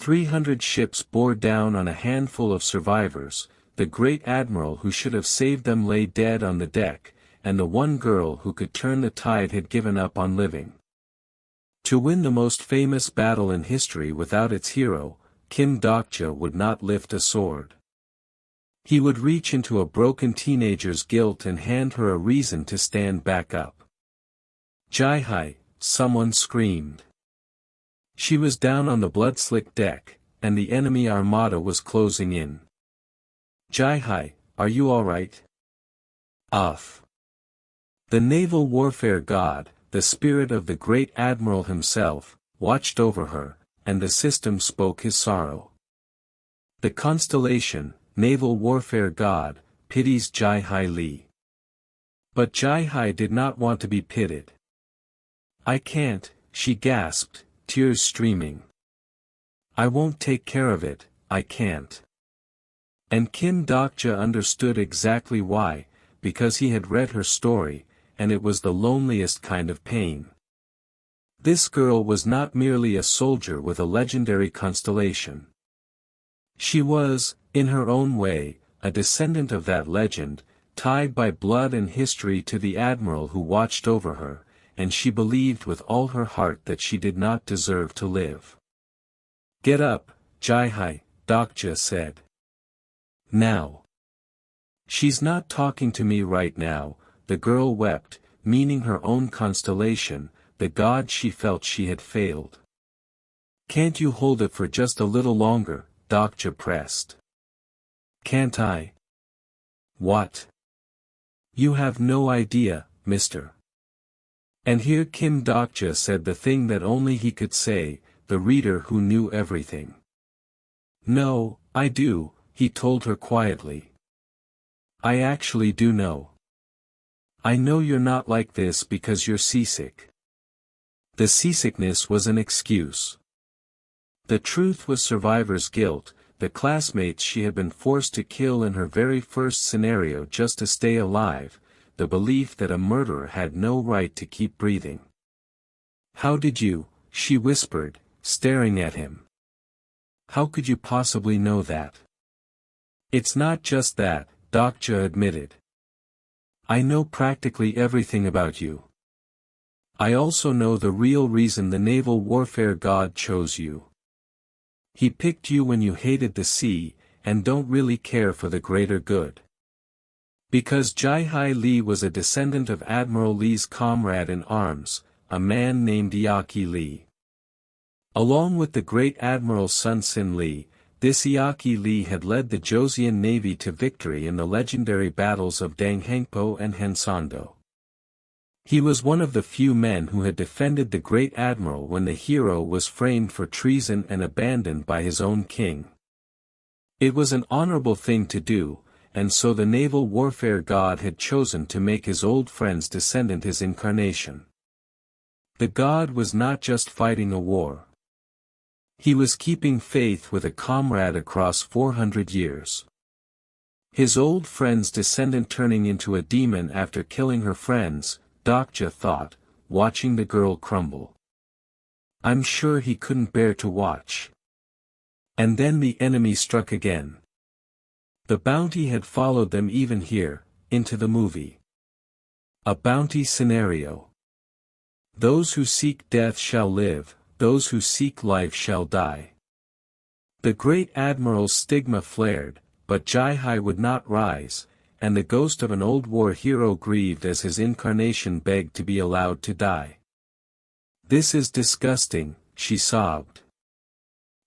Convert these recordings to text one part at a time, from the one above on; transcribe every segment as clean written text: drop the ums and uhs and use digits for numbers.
300 ships bore down on a handful of survivors. The great admiral who should have saved them lay dead on the deck, and the one girl who could turn the tide had given up on living. To win the most famous battle in history without its hero, Kim Dokja would not lift a sword. He would reach into a broken teenager's guilt and hand her a reason to stand back up. "Jai-hai," someone screamed. She was down on the blood-slicked deck, and the enemy armada was closing in. "Jai-hai, are you alright?" "Uff." The naval warfare god, the spirit of the great admiral himself, watched over her, and the system spoke his sorrow. The constellation, naval warfare god, pities Jai-hai Lee. But Jai-hai did not want to be pitied. "I can't," she gasped, tears streaming. "I won't take care of it, I can't." And Kim Dokja understood exactly why, because he had read her story, and it was the loneliest kind of pain. This girl was not merely a soldier with a legendary constellation. She was, in her own way, a descendant of that legend, tied by blood and history to the admiral who watched over her, and she believed with all her heart that she did not deserve to live. "Get up, Jai-hai," Dokja said. "Now." "She's not talking to me right now," the girl wept, meaning her own constellation, the god she felt she had failed. "Can't you hold it for just a little longer?" Dokja pressed. "Can't I?" "What?" "You have no idea, mister." And here Kim Dokja said the thing that only he could say, the reader who knew everything. "No, I do," he told her quietly. "I actually do know. I know you're not like this because you're seasick." The seasickness was an excuse. The truth was survivor's guilt, the classmates she had been forced to kill in her very first scenario just to stay alive, the belief that a murderer had no right to keep breathing. "How did you?" she whispered, staring at him. "How could you possibly know that?" "It's not just that," Dokja admitted. "I know practically everything about you. I also know the real reason the naval warfare god chose you. He picked you when you hated the sea, and don't really care for the greater good. Because Jai-hai Lee was a descendant of Admiral Lee's comrade in arms, a man named Iaki Lee. Along with the great Admiral Sun Sin Lee, this Iaki Lee had led the Joseon Navy to victory in the legendary battles of Danghengpo and Hansondo. He was one of the few men who had defended the great admiral when the hero was framed for treason and abandoned by his own king. It was an honorable thing to do, and so the naval warfare god had chosen to make his old friend's descendant his incarnation. The god was not just fighting a war. He was keeping faith with a comrade across 400 years. His old friend's descendant turning into a demon after killing her friends, Dokja thought, watching the girl crumble. I'm sure he couldn't bear to watch. And then the enemy struck again. The bounty had followed them even here, into the movie. A bounty scenario. Those who seek death shall live, those who seek life shall die. The great admiral's stigma flared, but Jai-hai would not rise, and the ghost of an old war hero grieved as his incarnation begged to be allowed to die. This is disgusting, she sobbed.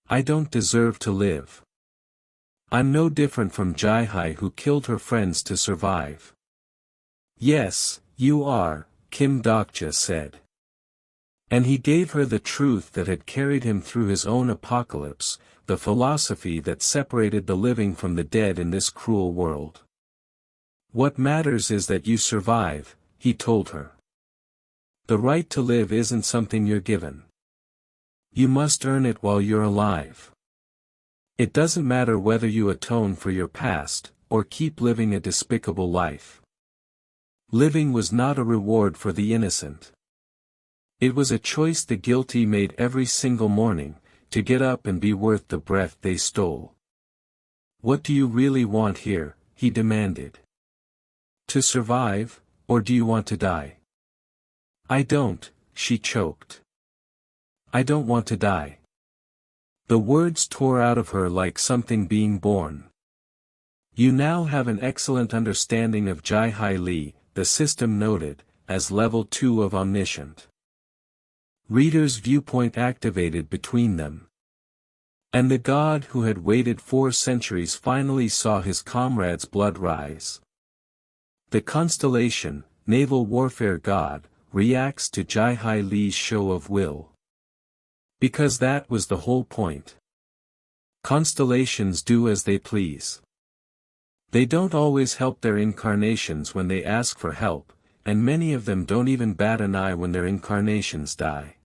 I don't deserve to live. I'm no different from Jai-hai who killed her friends to survive. Yes, you are, Kim Dokja said. And he gave her the truth that had carried him through his own apocalypse, the philosophy that separated the living from the dead in this cruel world. What matters is that you survive, he told her. The right to live isn't something you're given. You must earn it while you're alive. It doesn't matter whether you atone for your past, or keep living a despicable life. Living was not a reward for the innocent. It was a choice the guilty made every single morning, to get up and be worth the breath they stole. "What do you really want here?" he demanded. "To survive, or do you want to die?" "I don't," she choked. "I don't want to die." The words tore out of her like something being born. "You now have an excellent understanding of Jai Li," the system noted, as level 2 of Omniscient. Reader's viewpoint activated between them. And the god who had waited 4 centuries finally saw his comrade's blood rise. The constellation, naval warfare god, reacts to Jai Li's show of will. Because that was the whole point. Constellations do as they please. They don't always help their incarnations when they ask for help, and many of them don't even bat an eye when their incarnations die.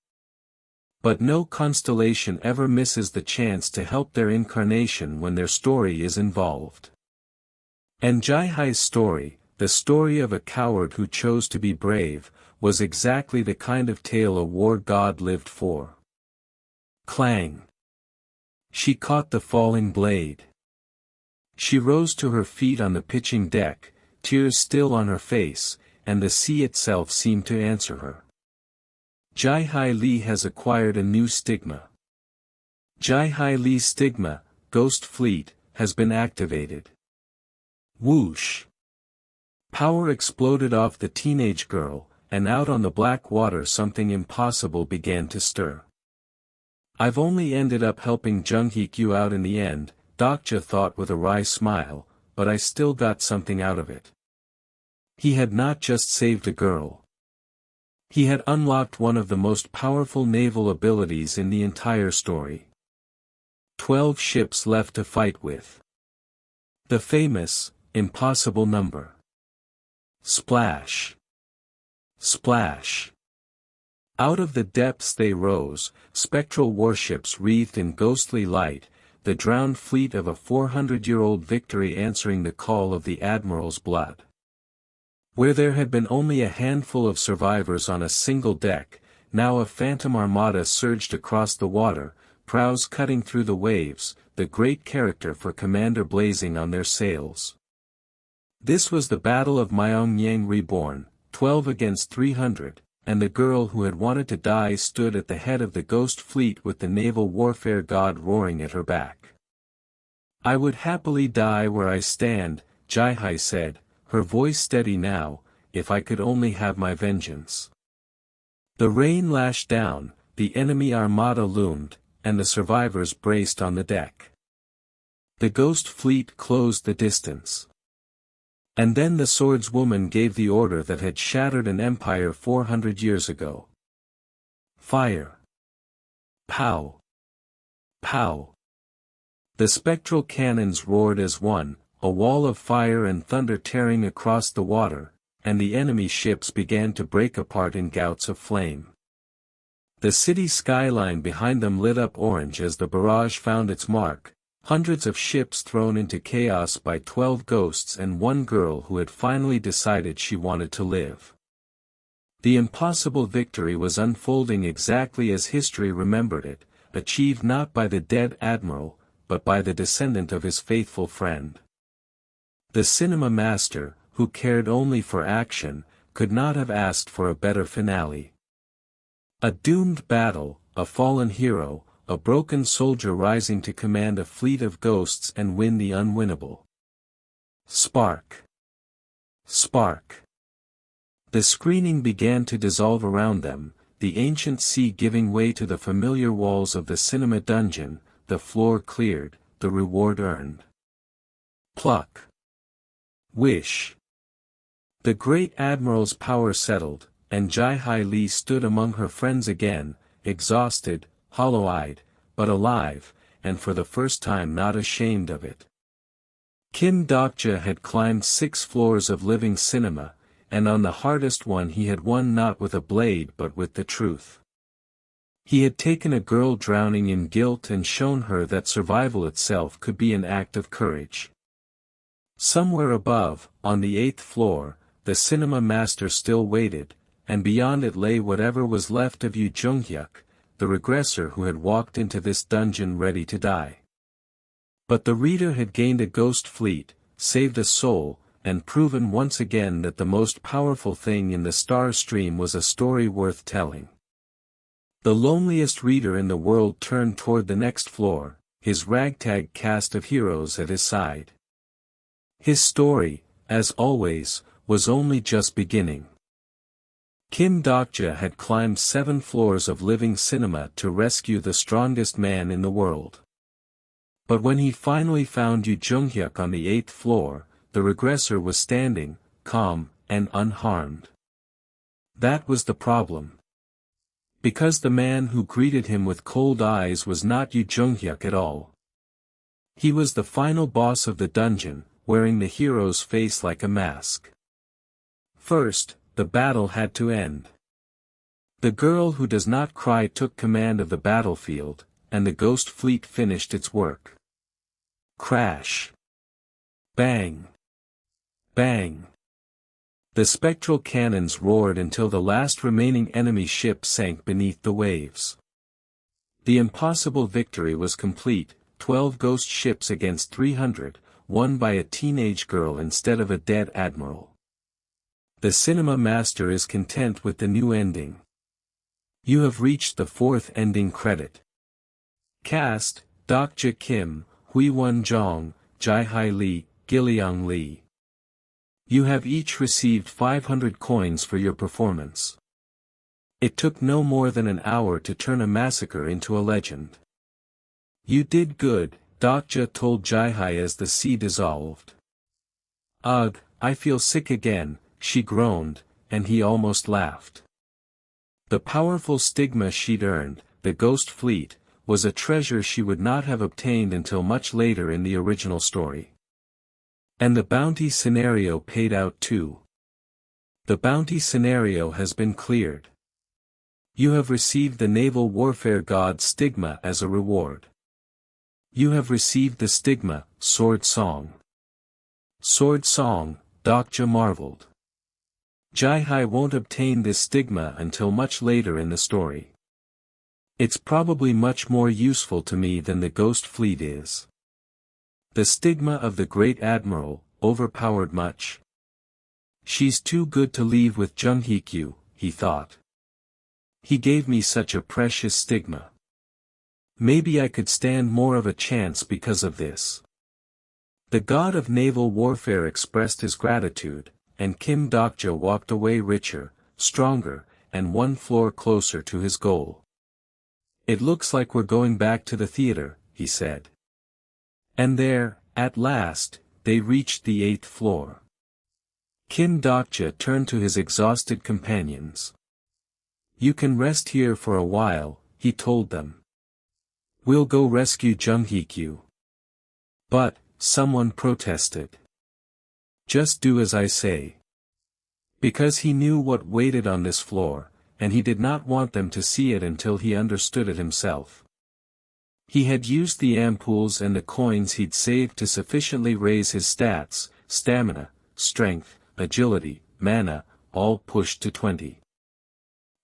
But no constellation ever misses the chance to help their incarnation when their story is involved. And Jai-Hi's story, the story of a coward who chose to be brave, was exactly the kind of tale a war god lived for. Clang! She caught the falling blade. She rose to her feet on the pitching deck, tears still on her face, and the sea itself seemed to answer her. Jai Li has acquired a new stigma. Jai Li's stigma, Ghost Fleet, has been activated. Whoosh! Power exploded off the teenage girl, and out on the black water something impossible began to stir. "I've only ended up helping Joonghyuk out in the end," Dokja thought with a wry smile, "but I still got something out of it." He had not just saved a girl. He had unlocked one of the most powerful naval abilities in the entire story. 12 ships left to fight with. The famous, impossible number. Splash! Splash! Out of the depths they rose, spectral warships wreathed in ghostly light, the drowned fleet of a 400-year-old victory answering the call of the admiral's blood. Where there had been only a handful of survivors on a single deck, now a phantom armada surged across the water, prows cutting through the waves, the great character for commander blazing on their sails. This was the Battle of Myeongyang reborn, 12 against 300, and the girl who had wanted to die stood at the head of the ghost fleet with the naval warfare god roaring at her back. "I would happily die where I stand," Jai said, her voice steady now, "if I could only have my vengeance." The rain lashed down, the enemy armada loomed, and the survivors braced on the deck. The ghost fleet closed the distance. And then the swordswoman gave the order that had shattered an empire 400 years ago. Fire! Pow! Pow! The spectral cannons roared as one, a wall of fire and thunder tearing across the water, and the enemy ships began to break apart in gouts of flame. The city skyline behind them lit up orange as the barrage found its mark, hundreds of ships thrown into chaos by 12 ghosts and one girl who had finally decided she wanted to live. The impossible victory was unfolding exactly as history remembered it, achieved not by the dead admiral, but by the descendant of his faithful friend. The cinema master, who cared only for action, could not have asked for a better finale. A doomed battle, a fallen hero, a broken soldier rising to command a fleet of ghosts and win the unwinnable. Spark! Spark! The screening began to dissolve around them, the ancient sea giving way to the familiar walls of the cinema dungeon, the floor cleared, the reward earned. Pluck! Wish! The great admiral's power settled, and Jai Li stood among her friends again, exhausted, hollow-eyed, but alive, and for the first time not ashamed of it. Kim Dokja had climbed 6 floors of living cinema, and on the hardest one he had won not with a blade but with the truth. He had taken a girl drowning in guilt and shown her that survival itself could be an act of courage. Somewhere above, on the 8th floor, the cinema master still waited, and beyond it lay whatever was left of Yoo Joonghyuk, the regressor who had walked into this dungeon ready to die. But the reader had gained a ghost fleet, saved a soul, and proven once again that the most powerful thing in the star stream was a story worth telling. The loneliest reader in the world turned toward the next floor, his ragtag cast of heroes at his side. His story, as always, was only just beginning. Kim Dokja had climbed 7 floors of living cinema to rescue the strongest man in the world. But when he finally found Yoo Joonghyuk on the 8th floor, the regressor was standing, calm, and unharmed. That was the problem. Because the man who greeted him with cold eyes was not Yoo Joonghyuk at all. He was the final boss of the dungeon, wearing the hero's face like a mask. First, the battle had to end. The girl who does not cry took command of the battlefield, and the ghost fleet finished its work. Crash. Bang. Bang. The spectral cannons roared until the last remaining enemy ship sank beneath the waves. The impossible victory was complete, 12 ghost ships against 300, won by a teenage girl instead of a dead admiral. The cinema master is content with the new ending. You have reached the 4th ending credit. Cast: Dokja Kim, Hui-won Jong, Jae-hai Lee, Gil-young Lee. You have each received 500 coins for your performance. It took no more than an hour to turn a massacre into a legend. You did good, Dokja told Jae-hai as the sea dissolved. Ugh, I feel sick again, she groaned, and he almost laughed. The powerful stigma she'd earned, the ghost fleet, was a treasure she would not have obtained until much later in the original story. And the bounty scenario paid out too. The bounty scenario has been cleared. You have received the naval warfare god stigma as a reward. You have received the stigma, Sword Song. Sword Song, Dokja marveled. Jae-hai won't obtain this stigma until much later in the story. It's probably much more useful to me than the ghost fleet is. The stigma of the great admiral, overpowered much. She's too good to leave with Joonghyuk, he thought. He gave me such a precious stigma. Maybe I could stand more of a chance because of this. The god of naval warfare expressed his gratitude, and Kim Dokja walked away richer, stronger, and 1 floor closer to his goal. It looks like we're going back to the theater, he said. And there, at last, they reached the 8th floor. Kim Dokja turned to his exhausted companions. You can rest here for a while, he told them. We'll go rescue Joonghyuk. But, someone protested. Just do as I say. Because he knew what waited on this floor, and he did not want them to see it until he understood it himself. He had used the ampoules and the coins he'd saved to sufficiently raise his stats, stamina, strength, agility, mana, all pushed to 20.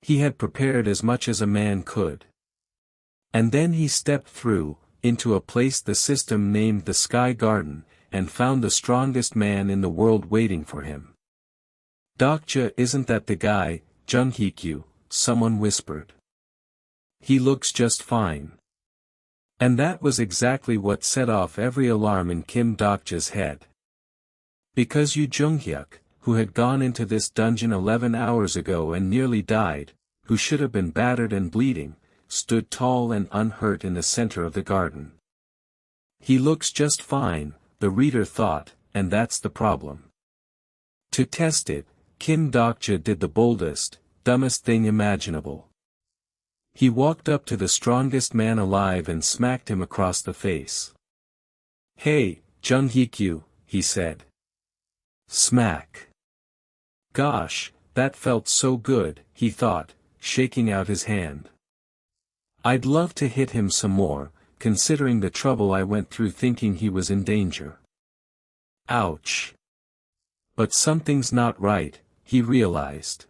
He had prepared as much as a man could. And then he stepped through, into a place the system named the Sky Garden, and found the strongest man in the world waiting for him. Dokja, isn't that the guy, Joonghyuk, someone whispered. He looks just fine. And that was exactly what set off every alarm in Kim Dokja's head. Because Yoo Joonghyuk, who had gone into this dungeon 11 hours ago and nearly died, who should have been battered and bleeding, stood tall and unhurt in the center of the garden. He looks just fine, the reader thought, and that's the problem. To test it, Kim Dokja did the boldest, dumbest thing imaginable. He walked up to the strongest man alive and smacked him across the face. Hey, Joonghyuk, he said. Smack. Gosh, that felt so good, he thought, shaking out his hand. I'd love to hit him some more, considering the trouble I went through thinking he was in danger. Ouch. But something's not right, he realized.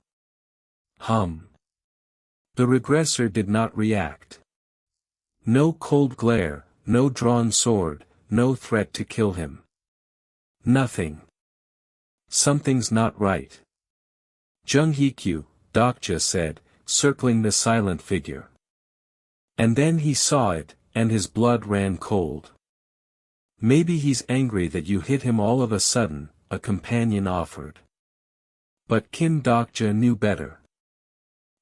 The regressor did not react. No cold glare, no drawn sword, no threat to kill him. Nothing. Something's not right. Joonghyuk, Dokja said, circling the silent figure. And then he saw it, and his blood ran cold. Maybe he's angry that you hit him all of a sudden, a companion offered. But Kim Dokja knew better.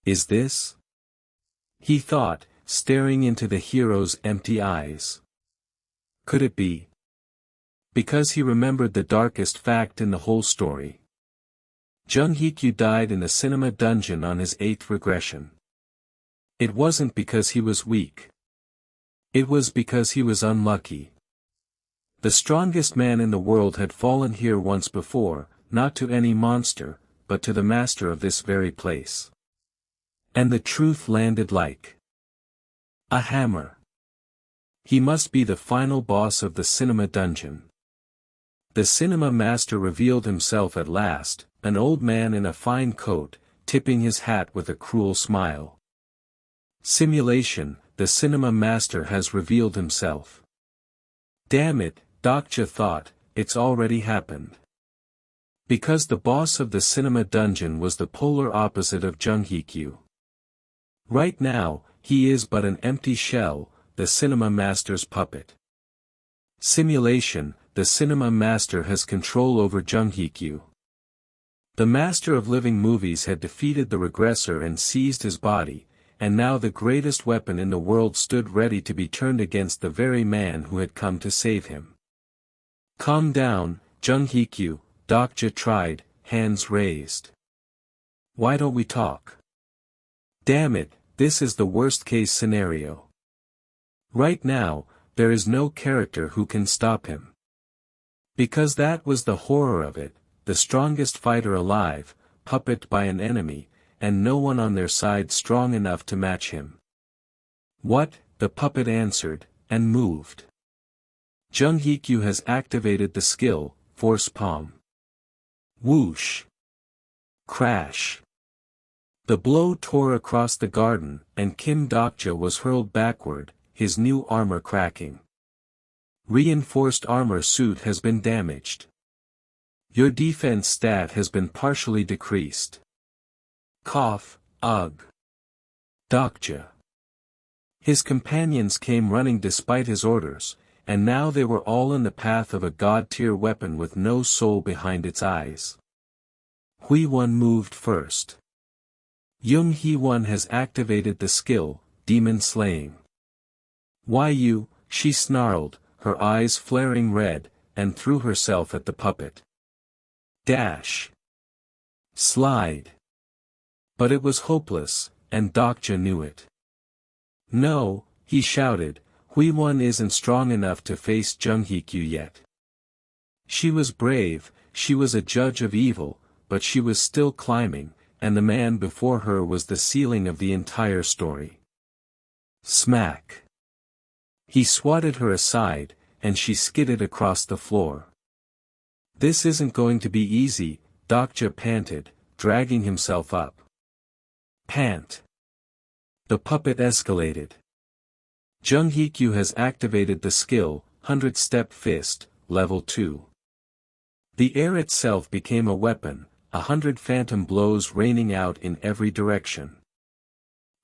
Is this? He thought, staring into the hero's empty eyes. Could it be? Because he remembered the darkest fact in the whole story. Joonghyuk died in a cinema dungeon on his 8th regression. It wasn't because he was weak. It was because he was unlucky. The strongest man in the world had fallen here once before, not to any monster, but to the master of this very place. And the truth landed like a hammer. He must be the final boss of the cinema dungeon. The cinema master revealed himself at last, an old man in a fine coat, tipping his hat with a cruel smile. Simulation, the cinema master has revealed himself. Damn it, Dokja thought, it's already happened. Because the boss of the cinema dungeon was the polar opposite of Joonghyuk. Right now, he is but an empty shell, the cinema master's puppet. Simulation, the cinema master has control over Joonghyuk. The master of living movies had defeated the regressor and seized his body, and now the greatest weapon in the world stood ready to be turned against the very man who had come to save him. Calm down, Joonghyuk, Dokja tried, hands raised. Why don't we talk? Damn it, this is the worst-case scenario. Right now, there is no character who can stop him. Because that was the horror of it, the strongest fighter alive, puppet by an enemy, and no one on their side strong enough to match him. What? The puppet answered, and moved. Joonghyuk has activated the skill, Force Palm. Whoosh! Crash! The blow tore across the garden, and Kim Dokja was hurled backward, his new armor cracking. Reinforced armor suit has been damaged. Your defense stat has been partially decreased. Cough, ugh. Dokja. His companions came running despite his orders, and now they were all in the path of a god-tier weapon with no soul behind its eyes. Hui-won moved first. Young-hee-won has activated the skill, Demon Slaying. Why you? She snarled, her eyes flaring red, and threw herself at the puppet. Dash. Slide. But it was hopeless, and Dokja knew it. No, he shouted, Hui-won isn't strong enough to face Joonghyuk yet. She was brave, she was a judge of evil, but she was still climbing, and the man before her was the ceiling of the entire story. Smack. He swatted her aside, and she skidded across the floor. This isn't going to be easy, Dokja panted, dragging himself up. Pant. The puppet escalated. Joonghyuk has activated the skill, 100-step fist, level 2. The air itself became a weapon, 100 phantom blows raining out in every direction.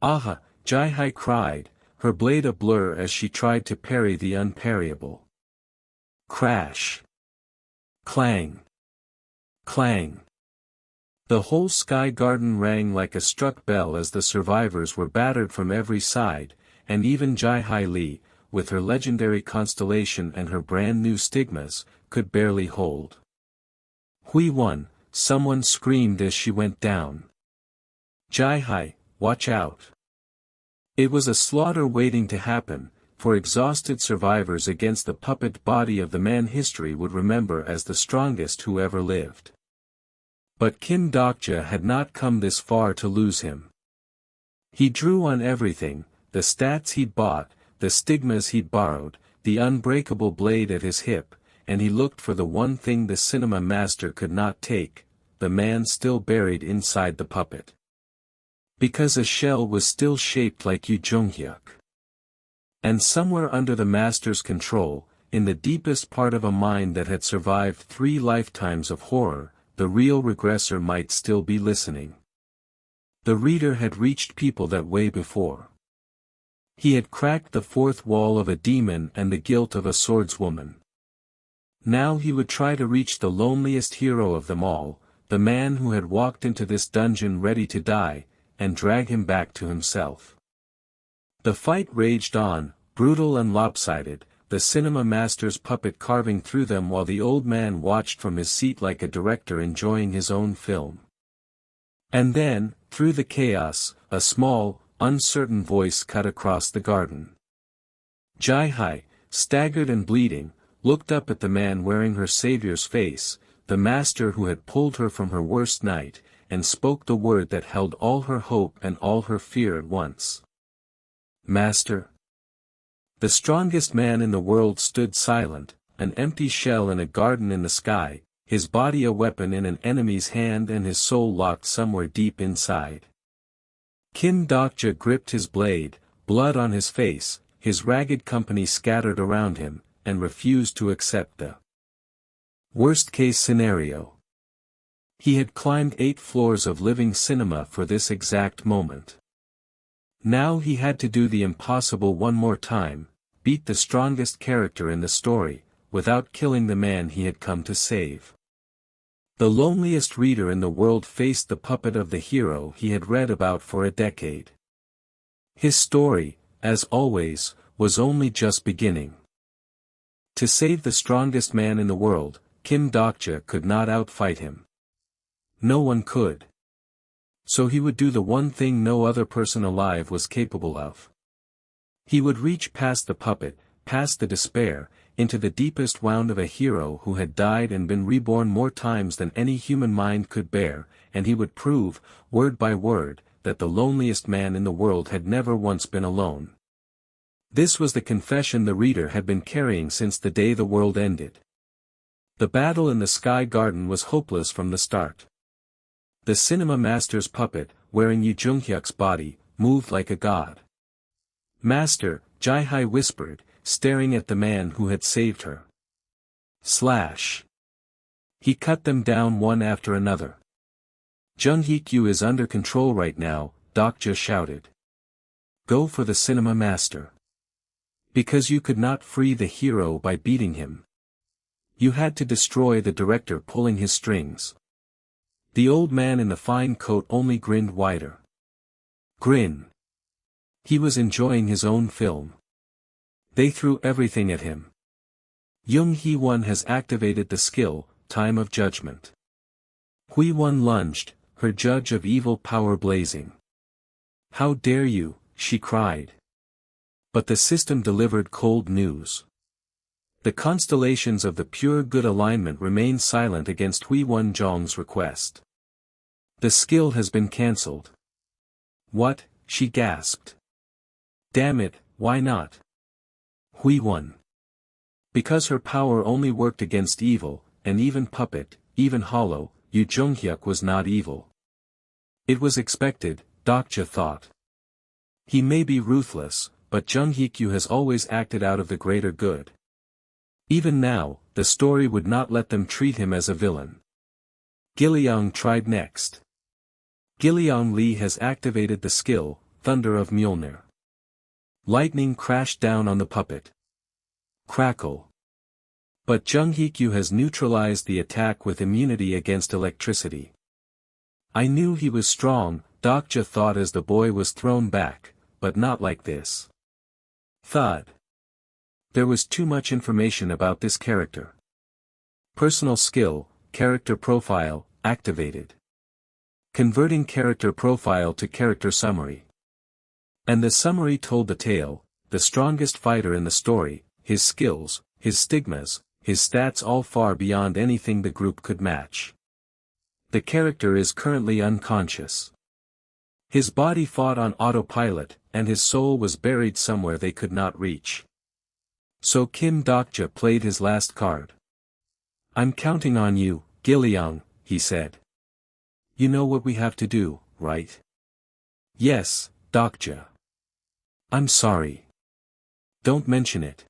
Aha, Jai-hai cried, her blade a blur as she tried to parry the unparryable. Crash. Clang. Clang. The whole sky garden rang like a struck bell as the survivors were battered from every side, and even Jai-hai Lee, with her legendary constellation and her brand new stigmas, could barely hold. Hui-won, someone screamed as she went down. Jai-hai, watch out. It was a slaughter waiting to happen, for exhausted survivors against the puppet body of the man history would remember as the strongest who ever lived. But Kim Dokja had not come this far to lose him. He drew on everything, the stats he'd bought, the stigmas he'd borrowed, the unbreakable blade at his hip, and he looked for the one thing the cinema master could not take, the man still buried inside the puppet. Because a shell was still shaped like Yoo Joonghyuk. And somewhere under the master's control, in the deepest part of a mind that had survived 3 lifetimes of horror, the real regressor might still be listening. The reader had reached people that way before. He had cracked the 4th wall of a demon and the guilt of a swordswoman. Now he would try to reach the loneliest hero of them all, the man who had walked into this dungeon ready to die, and drag him back to himself. The fight raged on, brutal and lopsided, the cinema master's puppet carving through them while the old man watched from his seat like a director enjoying his own film. And then, through the chaos, a small, uncertain voice cut across the garden. Jai-hai, staggered and bleeding, looked up at the man wearing her savior's face, the master who had pulled her from her worst night, and spoke the word that held all her hope and all her fear at once. Master. The strongest man in the world stood silent, an empty shell in a garden in the sky, his body a weapon in an enemy's hand and his soul locked somewhere deep inside. Kim Dokja gripped his blade, blood on his face, his ragged company scattered around him, and refused to accept the worst-case scenario. He had climbed 8 floors of living cinema for this exact moment. Now he had to do the impossible one more time, beat the strongest character in the story, without killing the man he had come to save. The loneliest reader in the world faced the puppet of the hero he had read about for a decade. His story, as always, was only just beginning. To save the strongest man in the world, Kim Dokja could not outfight him. No one could. So he would do the one thing no other person alive was capable of. He would reach past the puppet, past the despair, into the deepest wound of a hero who had died and been reborn more times than any human mind could bear, and he would prove, word by word, that the loneliest man in the world had never once been alone. This was the confession the reader had been carrying since the day the world ended. The battle in the Sky Garden was hopeless from the start. The cinema master's puppet, wearing Yoo Joonghyuk's body, moved like a god. Master, Jai-hai whispered, staring at the man who had saved her. Slash. He cut them down one after another. Joonghyuk is under control right now, Dokja shouted. Go for the cinema master. Because you could not free the hero by beating him. You had to destroy the director pulling his strings. The old man in the fine coat only grinned wider. Grin. He was enjoying his own film. They threw everything at him. Young Hee-won has activated the skill, Time of Judgment. Hui-won lunged, her judge of evil power blazing. How dare you, she cried. But the system delivered cold news. The constellations of the pure good alignment remain silent against Hui-won Jong's request. The skill has been cancelled. What? She gasped. Damn it, why not? Hui-won. Because her power only worked against evil, and even puppet, even hollow, Yoo Joonghyuk was not evil. It was expected, Dokja thought. He may be ruthless, but Joonghyuk has always acted out of the greater good. Even now, the story would not let them treat him as a villain. Gilleong tried next. Gilleong Lee has activated the skill, Thunder of Mjolnir. Lightning crashed down on the puppet. Crackle. But Joonghyuk has neutralized the attack with immunity against electricity. I knew he was strong, Dokja thought as the boy was thrown back, but not like this. Thud. There was too much information about this character. Personal skill, character profile, activated. Converting character profile to character summary. And the summary told the tale, the strongest fighter in the story, his skills, his stigmas, his stats all far beyond anything the group could match. The character is currently unconscious. His body fought on autopilot, and his soul was buried somewhere they could not reach. So Kim Dokja played his last card. I'm counting on you, Gilleong, he said. You know what we have to do, right? Yes, Dokja. I'm sorry. Don't mention it.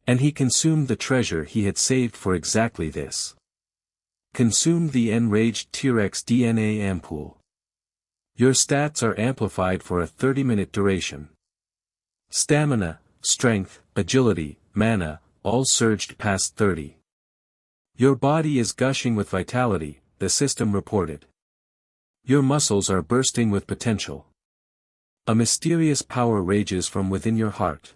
And he consumed the treasure he had saved for exactly this. Consumed the enraged T-Rex DNA ampoule. Your stats are amplified for a 30-minute duration. Stamina, strength, agility, mana, all surged past 30. Your body is gushing with vitality, the system reported. Your muscles are bursting with potential. A mysterious power rages from within your heart.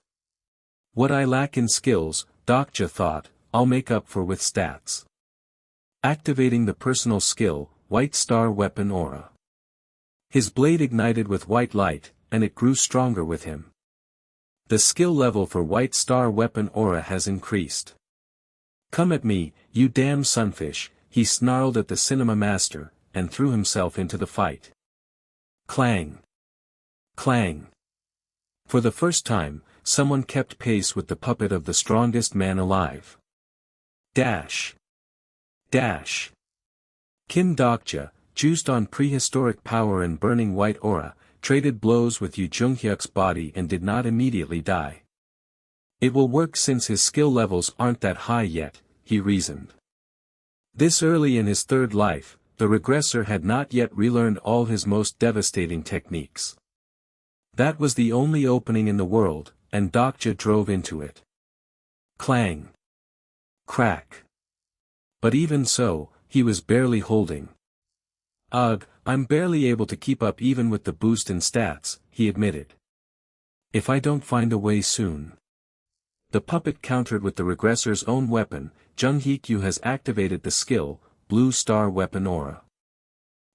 What I lack in skills, Dokja thought, I'll make up for with stats. Activating the personal skill, White Star Weapon Aura. His blade ignited with white light, and it grew stronger with him. The skill level for White Star Weapon Aura has increased. Come at me, you damn sunfish, he snarled at the cinema master, and threw himself into the fight. Clang! Clang! For the first time, someone kept pace with the puppet of the strongest man alive. Dash! Dash! Kim Dokja, juiced on prehistoric power and burning white aura, traded blows with Yoo Joonghyuk's body and did not immediately die. It will work since his skill levels aren't that high yet, he reasoned. This early in his third life, the regressor had not yet relearned all his most devastating techniques. That was the only opening in the world, and Dokja drove into it. Clang! Crack! But even so, he was barely holding. Ugh, I'm barely able to keep up even with the boost in stats, he admitted. If I don't find a way soon. The puppet countered with the regressor's own weapon. Joonghyuk has activated the skill, Blue Star Weapon Aura.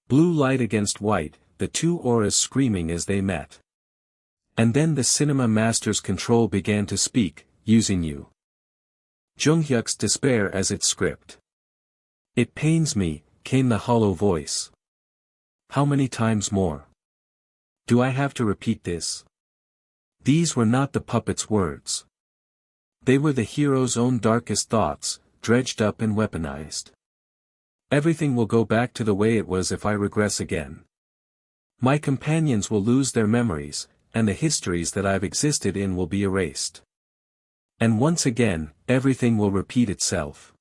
Blue light against white, the two auras screaming as they met. And then the cinema master's control began to speak, using Yoo Joonghyuk's despair as its script. It pains me, came the hollow voice. How many times more? Do I have to repeat this? These were not the puppet's words. They were the hero's own darkest thoughts, dredged up and weaponized. Everything will go back to the way it was if I regress again. My companions will lose their memories, and the histories that I've existed in will be erased. And once again, everything will repeat itself.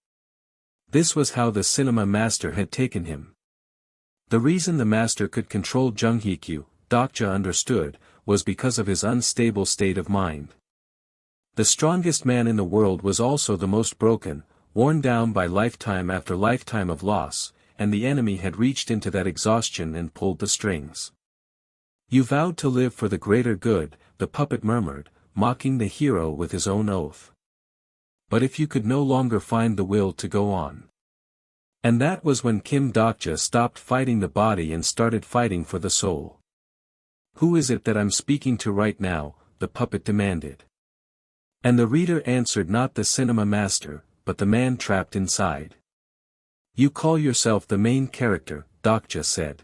This was how the cinema master had taken him. The reason the master could control Joonghyuk, Dokja understood, was because of his unstable state of mind. The strongest man in the world was also the most broken, worn down by lifetime after lifetime of loss, and the enemy had reached into that exhaustion and pulled the strings. You vowed to live for the greater good, the puppet murmured, mocking the hero with his own oath. But if you could no longer find the will to go on. And that was when Kim Dokja stopped fighting the body and started fighting for the soul. Who is it that I'm speaking to right now? The puppet demanded. And the reader answered not the cinema master, but the man trapped inside. You call yourself the main character, Dokja said.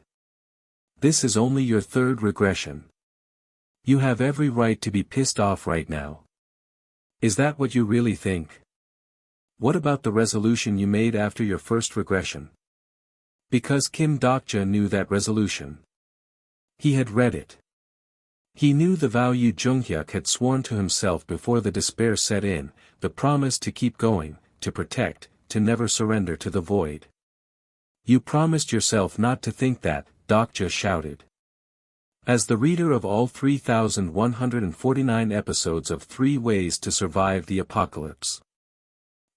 This is only your third regression. You have every right to be pissed off right now. Is that what you really think? What about the resolution you made after your first regression? Because Kim Dokja knew that resolution. He had read it. He knew the vow Yoo Joonghyuk had sworn to himself before the despair set in, the promise to keep going, to protect, to never surrender to the void. You promised yourself not to think that, Dokja shouted. As the reader of all 3,149 episodes of 3 Ways to Survive the Apocalypse.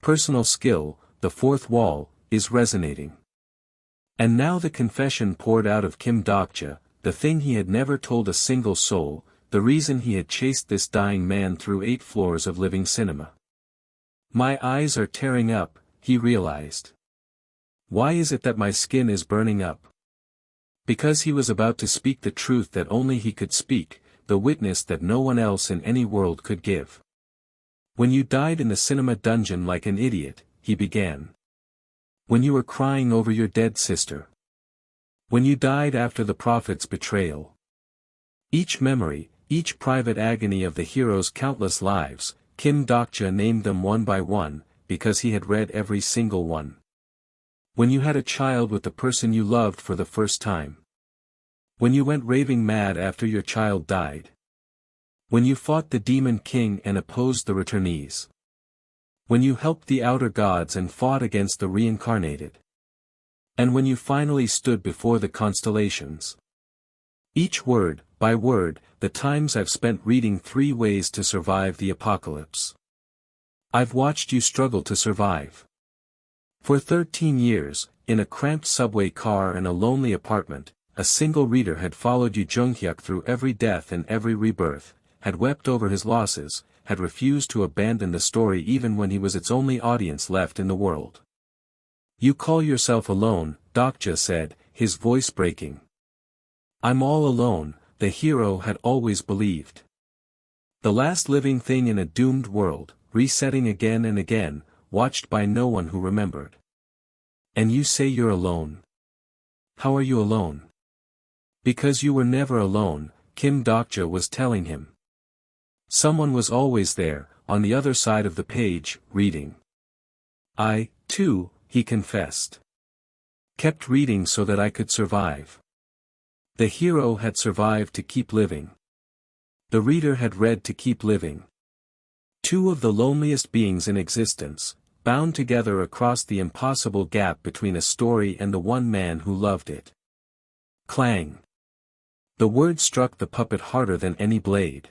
Personal skill, the fourth wall, is resonating. And now the confession poured out of Kim Dokja, the thing he had never told a single soul, the reason he had chased this dying man through 8 floors of living cinema. My eyes are tearing up, he realized. Why is it that my skin is burning up? Because he was about to speak the truth that only he could speak, the witness that no one else in any world could give. When you died in the cinema dungeon like an idiot, he began. When you were crying over your dead sister. When you died after the prophet's betrayal. Each memory, each private agony of the hero's countless lives, Kim Dokja named them one by one, because he had read every single one. When you had a child with the person you loved for the first time. When you went raving mad after your child died. When you fought the demon king and opposed the returnees. When you helped the outer gods and fought against the reincarnated. And when you finally stood before the constellations. Each word, by word, the times I've spent reading 3 ways to survive the apocalypse. I've watched you struggle to survive. For 13 years, in a cramped subway car and a lonely apartment, a single reader had followed Yoo Joonghyuk through every death and every rebirth, had wept over his losses, had refused to abandon the story even when he was its only audience left in the world. You call yourself alone, Dokja said, his voice breaking. I'm all alone, the hero had always believed. The last living thing in a doomed world, resetting again and again, watched by no one who remembered. And you say you're alone? How are you alone? Because you were never alone, Kim Dokja was telling him. Someone was always there, on the other side of the page, reading. I, too, he confessed. Kept reading so that I could survive. The hero had survived to keep living. The reader had read to keep living. 2 of the loneliest beings in existence, bound together across the impossible gap between a story and the one man who loved it. Clang. The word struck the puppet harder than any blade.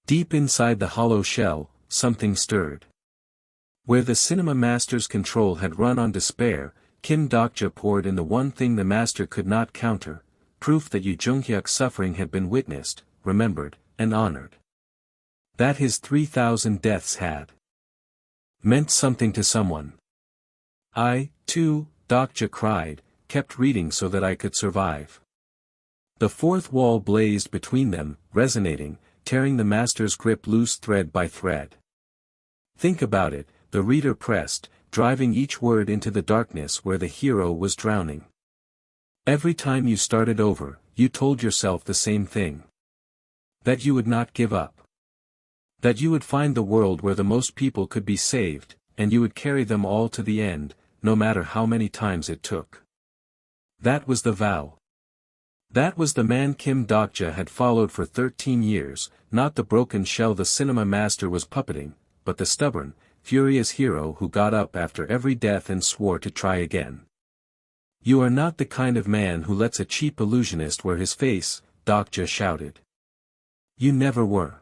Deep inside the hollow shell, something stirred. Where the cinema master's control had run on despair, Kim Dokja poured in the one thing the master could not counter, proof that Yoo Joonghyuk's suffering had been witnessed, remembered, and honored. That his 3,000 deaths had meant something to someone. I, too, Dokja cried, kept reading so that I could survive. The 4th wall blazed between them, resonating, tearing the master's grip loose thread by thread. Think about it, the reader pressed, driving each word into the darkness where the hero was drowning. Every time you started over, you told yourself the same thing. That you would not give up. That you would find the world where the most people could be saved, and you would carry them all to the end, no matter how many times it took. That was the vow. That was the man Kim Dokja had followed for 13 years, not the broken shell the cinema master was puppeting, but the stubborn, furious hero who got up after every death and swore to try again. You are not the kind of man who lets a cheap illusionist wear his face, Dokja shouted. You never were.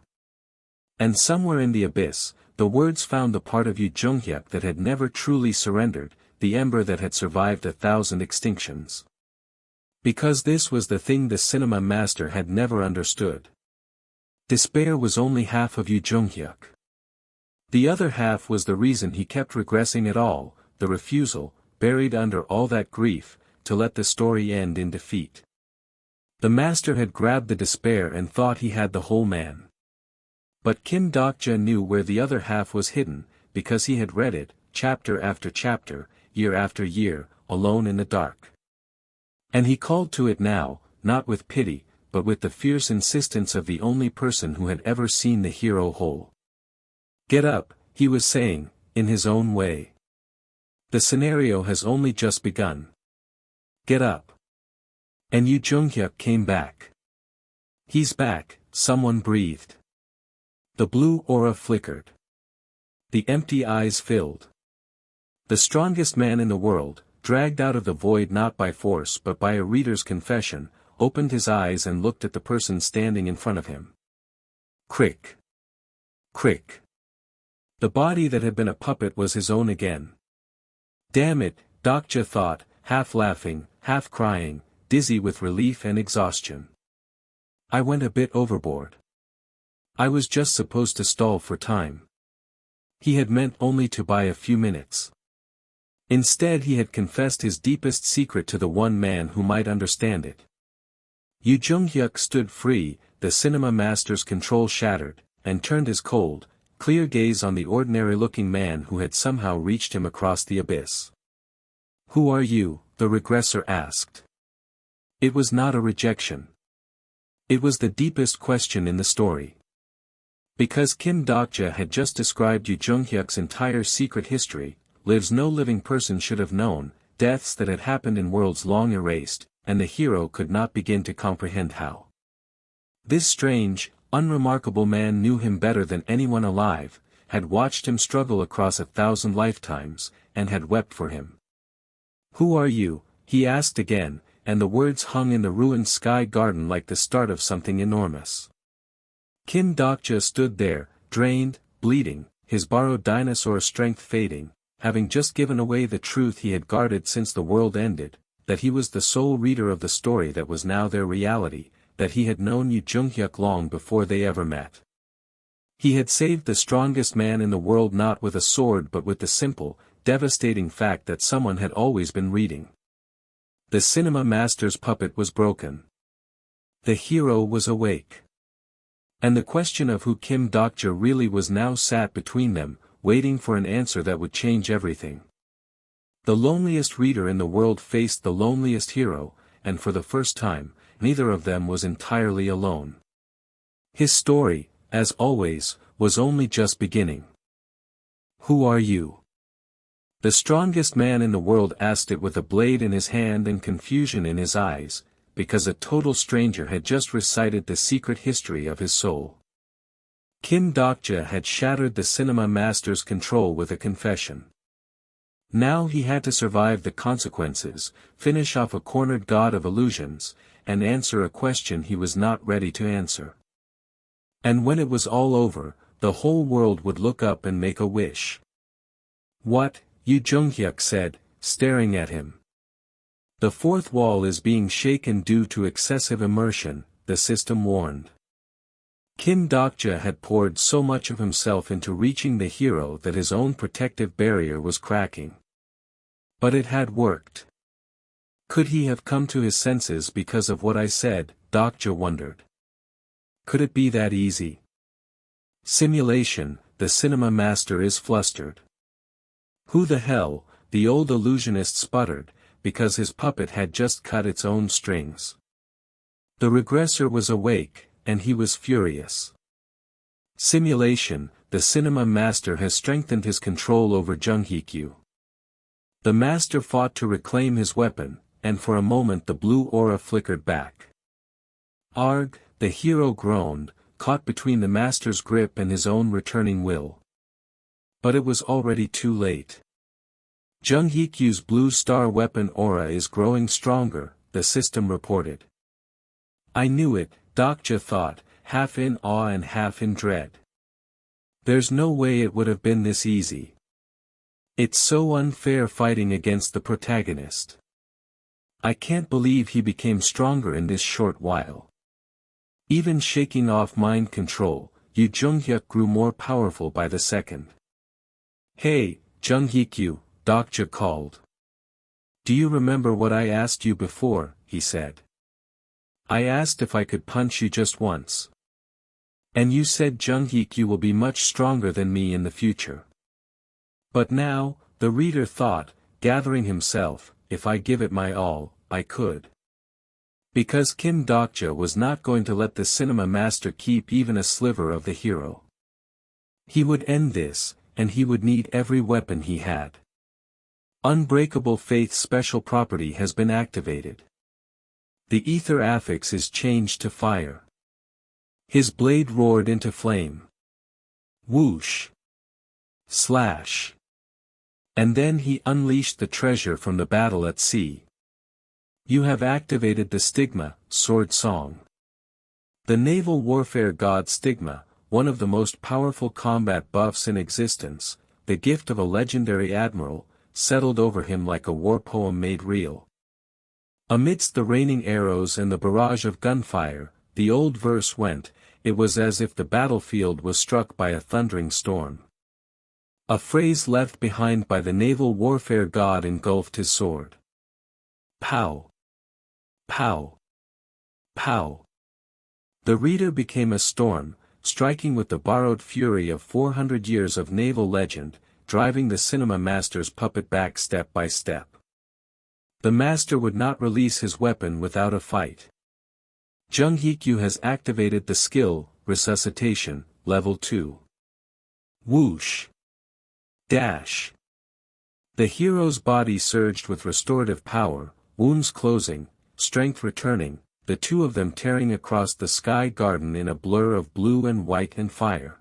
And somewhere in the abyss, the words found the part of Yoo Joonghyuk that had never truly surrendered, the ember that had survived 1,000 extinctions. Because this was the thing the cinema master had never understood. Despair was only half of Yoo Joonghyuk. The other half was the reason he kept regressing at all, the refusal, buried under all that grief, to let the story end in defeat. The master had grabbed the despair and thought he had the whole man. But Kim Dokja knew where the other half was hidden, because he had read it, chapter after chapter, year after year, alone in the dark. And he called to it now, not with pity, but with the fierce insistence of the only person who had ever seen the hero whole. Get up, he was saying, in his own way. The scenario has only just begun. Get up. And Yoo Joonghyuk came back. He's back, someone breathed. The blue aura flickered. The empty eyes filled. The strongest man in the world, dragged out of the void not by force but by a reader's confession, opened his eyes and looked at the person standing in front of him. Crick. Crick. The body that had been a puppet was his own again. Damn it, Dokja thought, half laughing, half crying, dizzy with relief and exhaustion. I went a bit overboard. I was just supposed to stall for time. He had meant only to buy a few minutes. Instead he had confessed his deepest secret to the one man who might understand it. Yoo Joonghyuk stood free, the cinema master's control shattered, and turned his cold, clear gaze on the ordinary-looking man who had somehow reached him across the abyss. Who are you? The regressor asked. It was not a rejection. It was the deepest question in the story. Because Kim Dokja had just described Yoo Joonghyuk's entire secret history, lives no living person should have known, deaths that had happened in worlds long erased, and the hero could not begin to comprehend how. This strange, unremarkable man knew him better than anyone alive, had watched him struggle across 1,000 lifetimes, and had wept for him. "Who are you?" he asked again, and the words hung in the ruined sky garden like the start of something enormous. Kim Dokja stood there, drained, bleeding, his borrowed dinosaur strength fading, having just given away the truth he had guarded since the world ended, that he was the sole reader of the story that was now their reality, that he had known Yoo Joonghyuk long before they ever met. He had saved the strongest man in the world not with a sword but with the simple, devastating fact that someone had always been reading. The cinema master's puppet was broken. The hero was awake. And the question of who Kim Dokja really was now sat between them, waiting for an answer that would change everything. The loneliest reader in the world faced the loneliest hero, and for the first time, neither of them was entirely alone. His story, as always, was only just beginning. "Who are you?" The strongest man in the world asked it with a blade in his hand and confusion in his eyes, because a total stranger had just recited the secret history of his soul. Kim Dokja had shattered the cinema master's control with a confession. Now he had to survive the consequences, finish off a cornered god of illusions, and answer a question he was not ready to answer. And when it was all over, the whole world would look up and make a wish. "What?" Yoo Joonghyuk said, staring at him. "The fourth wall is being shaken due to excessive immersion," the system warned. Kim Dokja had poured so much of himself into reaching the hero that his own protective barrier was cracking. But it had worked. Could he have come to his senses because of what I said, Dokja wondered. Could it be that easy? Simulation, the cinema master is flustered. "Who the hell?" the old illusionist sputtered, because his puppet had just cut its own strings. The regressor was awake, and he was furious. "Simulation, the cinema master has strengthened his control over Joonghyuk." The master fought to reclaim his weapon, and for a moment the blue aura flickered back. "Arg," the hero groaned, caught between the master's grip and his own returning will. But it was already too late. Joonghyuk's blue star weapon aura is growing stronger, the system reported. "I knew it," Dokja thought, half in awe and half in dread. "There's no way it would have been this easy. It's so unfair fighting against the protagonist. I can't believe he became stronger in this short while." Even shaking off mind control, Yoo Joonghyuk grew more powerful by the second. "Hey, Joonghyuk," Dokja called. "Do you remember what I asked you before?" he said. "I asked if I could punch you just once. And you said Joonghyuk will be much stronger than me in the future. But now," the reader thought, gathering himself, "if I give it my all, I could." Because Kim Dokja was not going to let the cinema master keep even a sliver of the hero. He would end this, and he would need every weapon he had. Unbreakable Faith's special property has been activated. The ether affix is changed to fire. His blade roared into flame. Whoosh! Slash! And then he unleashed the treasure from the battle at sea. "You have activated the Stigma, Sword Song." The naval warfare god Stigma, one of the most powerful combat buffs in existence, the gift of a legendary admiral, settled over him like a war poem made real. Amidst the raining arrows and the barrage of gunfire, the old verse went, "It was as if the battlefield was struck by a thundering storm." A phrase left behind by the naval warfare god engulfed his sword. Pow! Pow! Pow! The reader became a storm, striking with the borrowed fury of 400 years of naval legend, driving the cinema master's puppet back step by step. The master would not release his weapon without a fight. Joonghyuk has activated the skill, Resuscitation, Level 2. Whoosh! Dash! The hero's body surged with restorative power, wounds closing, strength returning, the two of them tearing across the sky garden in a blur of blue and white and fire.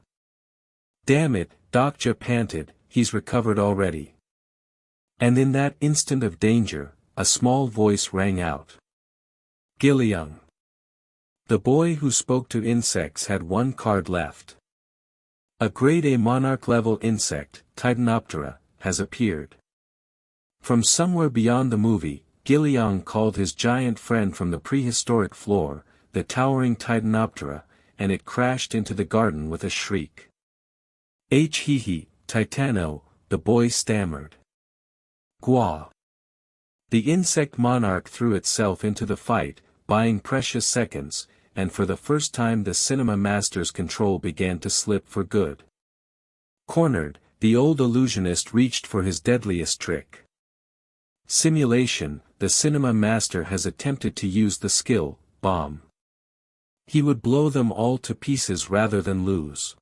"Damn it," Dokja panted, "he's recovered already." And in that instant of danger, a small voice rang out. Gilyoung. The boy who spoke to insects had one card left. A grade A monarch-level insect, Titanoptera, has appeared. From somewhere beyond the movie, Gilyoung called his giant friend from the prehistoric floor, the towering Titanoptera, and it crashed into the garden with a shriek. He, Titano, the boy stammered. Gwa. The insect monarch threw itself into the fight, buying precious seconds, and for the first time the cinema master's control began to slip for good. Cornered, the old illusionist reached for his deadliest trick. Simulation, the cinema master has attempted to use the skill, bomb. He would blow them all to pieces rather than lose.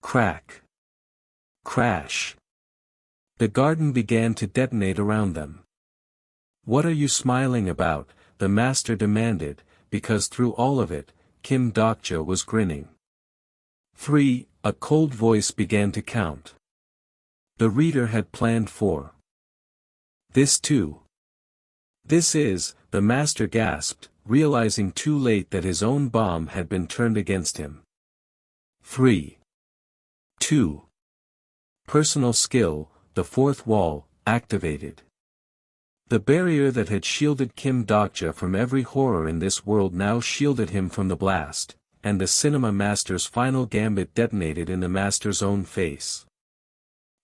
Crack. Crash. The garden began to detonate around them. "What are you smiling about?" the master demanded, because through all of it, Kim Dokja was grinning. 3. A cold voice began to count. The reader had planned for this too. "This is," the master gasped, realizing too late that his own bomb had been turned against him. 3. 2. Personal skill, the fourth wall, activated. The barrier that had shielded Kim Dokja from every horror in this world now shielded him from the blast, and the cinema master's final gambit detonated in the master's own face.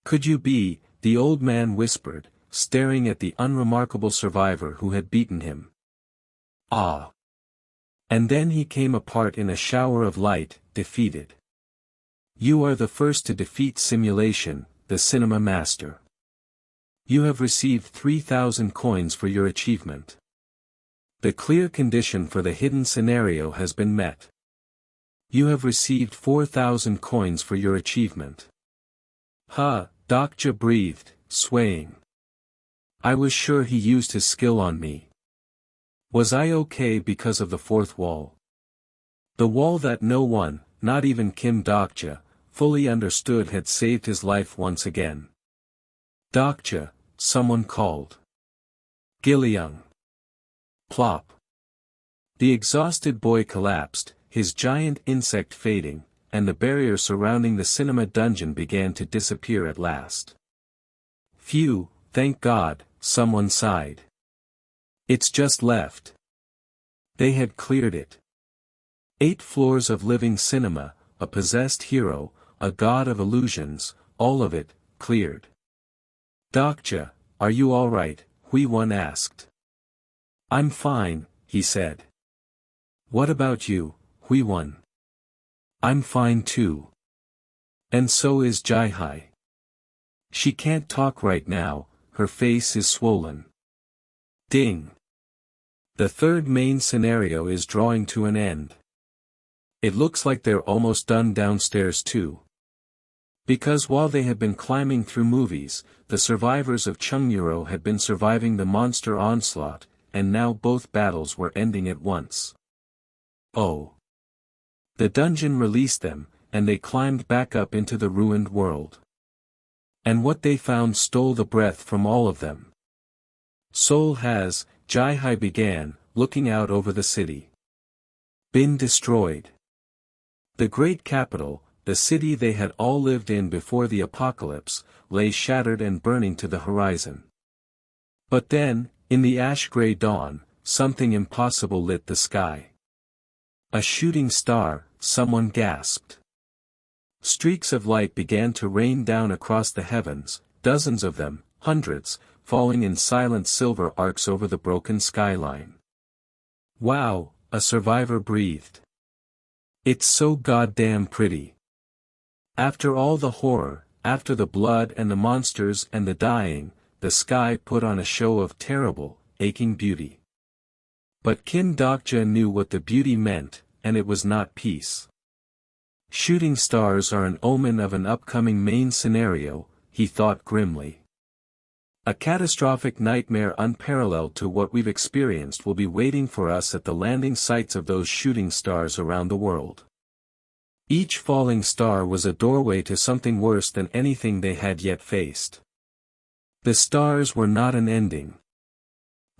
"Could you be," the old man whispered, staring at the unremarkable survivor who had beaten him. "Ah." And then he came apart in a shower of light, defeated. "You are the first to defeat simulation, the cinema master. You have received 3,000 coins for your achievement. The clear condition for the hidden scenario has been met. You have received 4,000 coins for your achievement." "Huh," Dokja breathed, swaying. "I was sure he used his skill on me. Was I okay because of the fourth wall? The wall that no one, not even Kim Dokja, fully understood had saved his life once again." "Dokja," someone called. "Gilyoung." Plop. The exhausted boy collapsed, his giant insect fading, and the barrier surrounding the cinema dungeon began to disappear at last. "Phew, thank God," someone sighed. "It's just left." They had cleared it. 8 floors of living cinema, a possessed hero, a god of illusions, all of it, cleared. "Dokja, are you alright?" Hui-won asked. "I'm fine," he said. "What about you, Hui-won?" "I'm fine too. And so is Jai-hai. She can't talk right now, her face is swollen." Ding. The third main scenario is drawing to an end. It looks like they're almost done downstairs too. Because while they had been climbing through movies, the survivors of Chungmuro had been surviving the monster onslaught, and now both battles were ending at once. Oh. The dungeon released them, and they climbed back up into the ruined world. And what they found stole the breath from all of them. "Seoul has," Jai-hai began, looking out over the city, "been destroyed. The great capital, the city they had all lived in before the apocalypse, lay shattered and burning to the horizon. But then, in the ash-gray dawn, something impossible lit the sky. A shooting star," someone gasped. Streaks of light began to rain down across the heavens, dozens of them, hundreds, falling in silent silver arcs over the broken skyline. "Wow," a survivor breathed. "It's so goddamn pretty. After all the horror, after the blood and the monsters and the dying, the sky put on a show of terrible, aching beauty." But Kim Dokja knew what the beauty meant, and it was not peace. Shooting stars are an omen of an upcoming main scenario, he thought grimly. A catastrophic nightmare unparalleled to what we've experienced will be waiting for us at the landing sites of those shooting stars around the world. Each falling star was a doorway to something worse than anything they had yet faced. The stars were not an ending.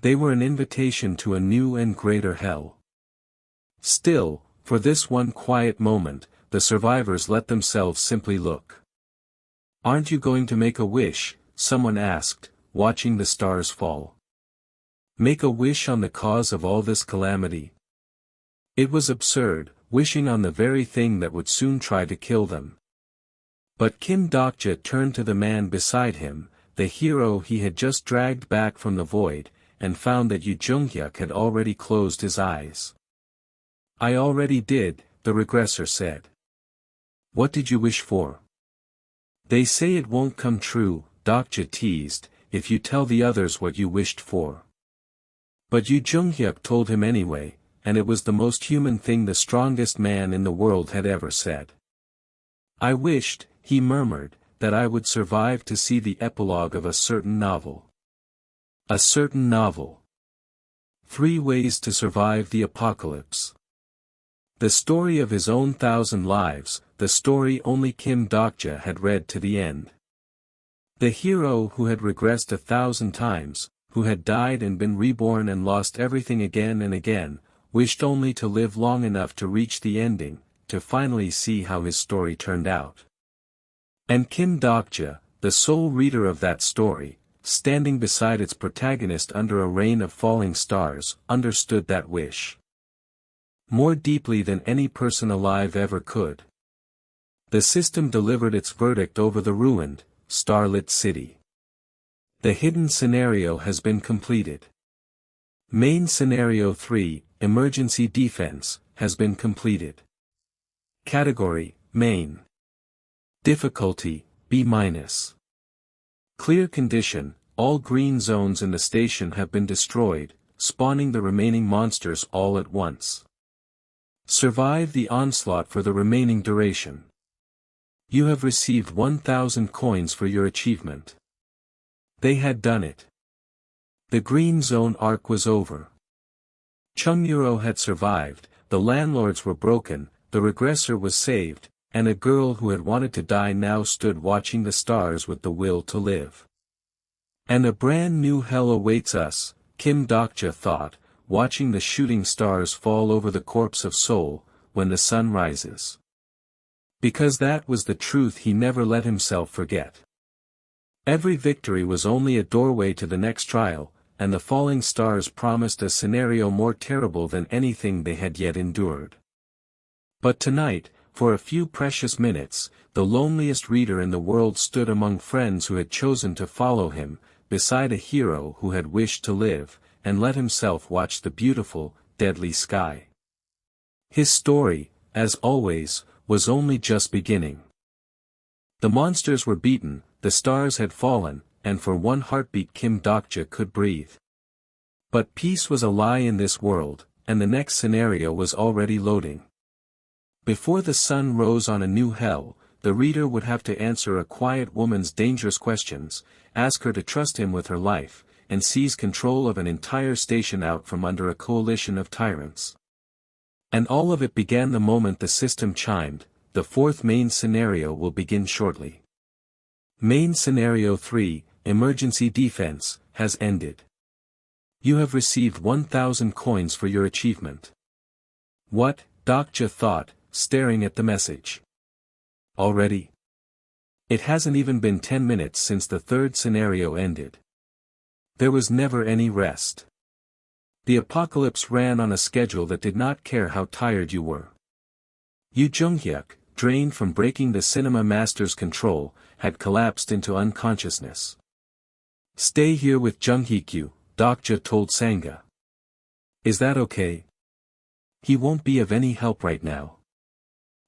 They were an invitation to a new and greater hell. Still, for this one quiet moment, the survivors let themselves simply look. "Aren't you going to make a wish?" someone asked, watching the stars fall. "Make a wish on the cause of all this calamity?" It was absurd, wishing on the very thing that would soon try to kill them. But Kim Dokja turned to the man beside him, the hero he had just dragged back from the void, and found that Yoo Joonghyuk had already closed his eyes. "I already did," the regressor said. "What did you wish for?" "They say it won't come true," Dokja teased, "if you tell the others what you wished for." But Yoo Joonghyuk told him anyway, and it was the most human thing the strongest man in the world had ever said. "I wished," he murmured, "that I would survive to see the epilogue of a certain novel." A certain novel. 3 Ways to Survive the Apocalypse. The story of his own 1,000 lives, the story only Kim Dokja had read to the end. The hero who had regressed 1,000 times, who had died and been reborn and lost everything again and again, wished only to live long enough to reach the ending, to finally see how his story turned out. And Kim Dokja, the sole reader of that story, standing beside its protagonist under a rain of falling stars, understood that wish more deeply than any person alive ever could. The system delivered its verdict over the ruined, starlit city. The hidden scenario has been completed. Main Scenario 3, Emergency Defense, has been completed. Category, Main. Difficulty, B-. Clear condition, all green zones in the station have been destroyed, spawning the remaining monsters all at once. Survive the onslaught for the remaining duration. You have received 1,000 coins for your achievement. They had done it. The green zone arc was over. Chungmuro had survived, the landlords were broken, the regressor was saved, and a girl who had wanted to die now stood watching the stars with the will to live. And a brand new hell awaits us, Kim Dokja thought, watching the shooting stars fall over the corpse of Seoul, when the sun rises. Because that was the truth he never let himself forget. Every victory was only a doorway to the next trial, and the falling stars promised a scenario more terrible than anything they had yet endured. But tonight, for a few precious minutes, the loneliest reader in the world stood among friends who had chosen to follow him, beside a hero who had wished to live, and let himself watch the beautiful, deadly sky. His story, as always, was only just beginning. The monsters were beaten, the stars had fallen, and for one heartbeat Kim Dokja could breathe. But peace was a lie in this world, and the next scenario was already loading. Before the sun rose on a new hell, the reader would have to answer a quiet woman's dangerous questions, ask her to trust him with her life, and seize control of an entire station out from under a coalition of tyrants. And all of it began the moment the system chimed. The 4th main scenario will begin shortly. Main Scenario 3, Emergency Defense, has ended. You have received 1,000 coins for your achievement. What, Dokja thought, staring at the message. Already? It hasn't even been 10 minutes since the 3rd scenario ended. There was never any rest. The apocalypse ran on a schedule that did not care how tired you were. Yoo Joonghyuk, drained from breaking the cinema master's control, had collapsed into unconsciousness. Stay here with Joonghyuk, Dokja told Sangha. Is that okay? He won't be of any help right now.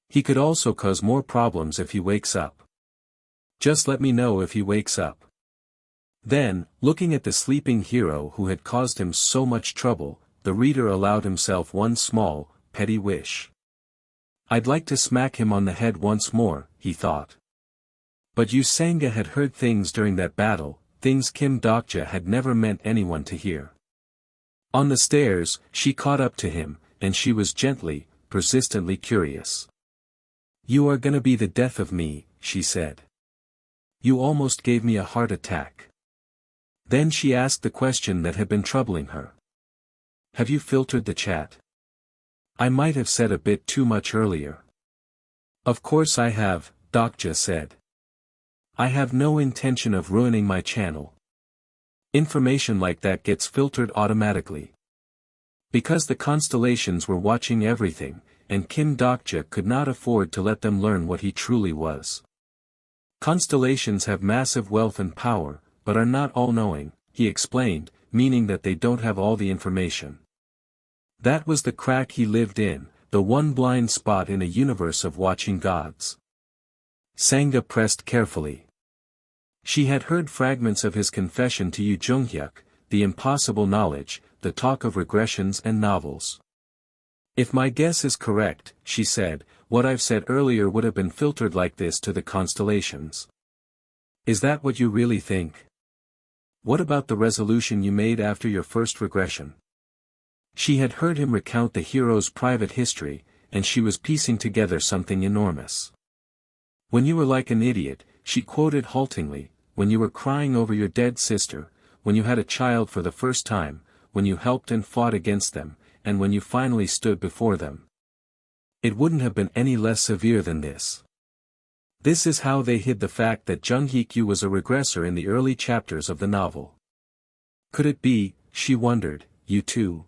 He could also cause more problems if he wakes up. Just let me know if he wakes up. Then, looking at the sleeping hero who had caused him so much trouble, the reader allowed himself one small, petty wish. I'd like to smack him on the head once more, he thought. But Yoo Sangha had heard things during that battle, things Kim Dokja had never meant anyone to hear. On the stairs, she caught up to him, and she was gently, persistently curious. "You are gonna be the death of me," she said. "You almost gave me a heart attack." Then she asked the question that had been troubling her. "Have you filtered the chat? I might have said a bit too much earlier." "Of course I have," Dokja said. "I have no intention of ruining my channel. Information like that gets filtered automatically." Because the constellations were watching everything, and Kim Dokja could not afford to let them learn what he truly was. Constellations have massive wealth and power, but are not all-knowing, he explained, meaning that they don't have all the information. That was the crack he lived in, the one blind spot in a universe of watching gods. Sangha pressed carefully. She had heard fragments of his confession to Yoo Joonghyuk, the impossible knowledge, the talk of regressions and novels. "If my guess is correct," she said, "what I've said earlier would have been filtered like this to the constellations." "Is that what you really think? What about the resolution you made after your first regression?" She had heard him recount the hero's private history, and she was piecing together something enormous. "When you were like an idiot," she quoted haltingly, "when you were crying over your dead sister, when you had a child for the first time, when you helped and fought against them, and when you finally stood before them. It wouldn't have been any less severe than this." This is how they hid the fact that Joonghyuk was a regressor in the early chapters of the novel. Could it be, she wondered, you too?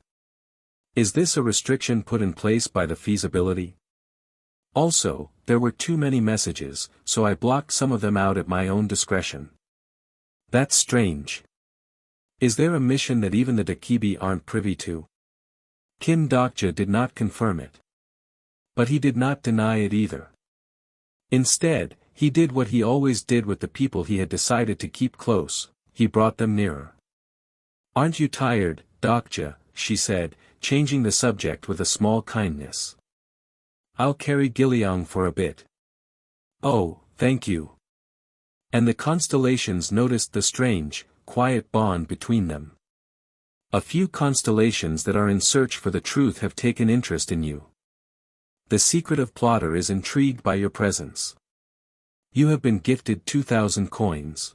Is this a restriction put in place by the feasibility? Also, there were too many messages, so I blocked some of them out at my own discretion. That's strange. Is there a mission that even the Dakibi aren't privy to? Kim Dokja did not confirm it. But he did not deny it either. Instead, he did what he always did with the people he had decided to keep close, he brought them nearer. "Aren't you tired, Dokja?" she said, changing the subject with a small kindness. "I'll carry Gilliang for a bit." "Oh, thank you." And the constellations noticed the strange, quiet bond between them. A few constellations that are in search for the truth have taken interest in you. The secretive plotter is intrigued by your presence. You have been gifted 2,000 coins.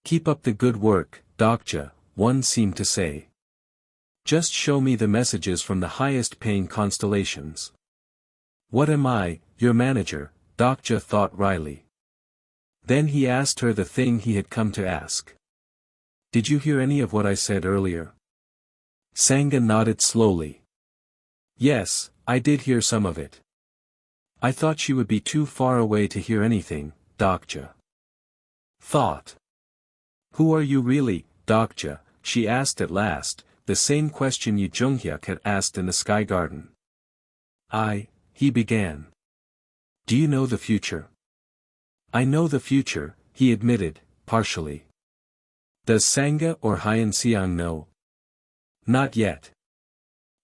"Keep up the good work, Dokja," one seemed to say. "Just show me the messages from the highest-paying constellations." "What am I, your manager?" Dokja thought wryly. Then he asked her the thing he had come to ask. "Did you hear any of what I said earlier?" Sangha nodded slowly. "Yes, I did hear some of it." "I thought she would be too far away to hear anything," Dokja thought. "Who are you really, Dokja?" she asked at last, the same question Yoo Joonghyuk had asked in the Sky Garden. He began. "Do you know the future?" "I know the future," he admitted, partially. "Does Sangha or Hyen Seong know?" "Not yet."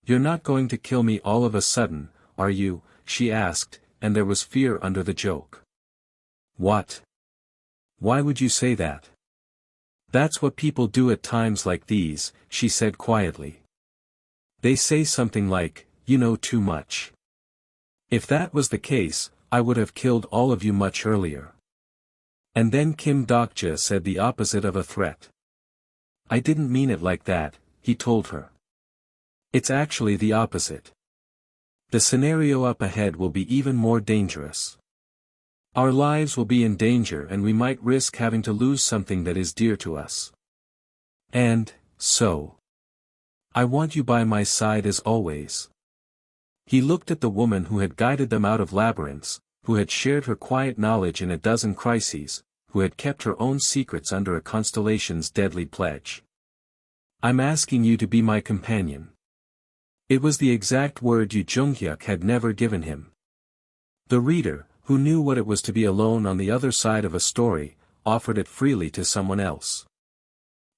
"You're not going to kill me all of a sudden, are you?" she asked, and there was fear under the joke. "What? Why would you say that?" "That's what people do at times like these," she said quietly. "They say something like, you know too much. If that was the case, I would have killed all of you much earlier." And then Kim Dokja said the opposite of a threat. "I didn't mean it like that," he told her. "It's actually the opposite. The scenario up ahead will be even more dangerous. Our lives will be in danger and we might risk having to lose something that is dear to us. And, so. I want you by my side as always." He looked at the woman who had guided them out of labyrinths, who had shared her quiet knowledge in a dozen crises, who had kept her own secrets under a constellation's deadly pledge. "I'm asking you to be my companion." It was the exact word Yoo Joonghyuk had never given him. The reader, who knew what it was to be alone on the other side of a story, offered it freely to someone else.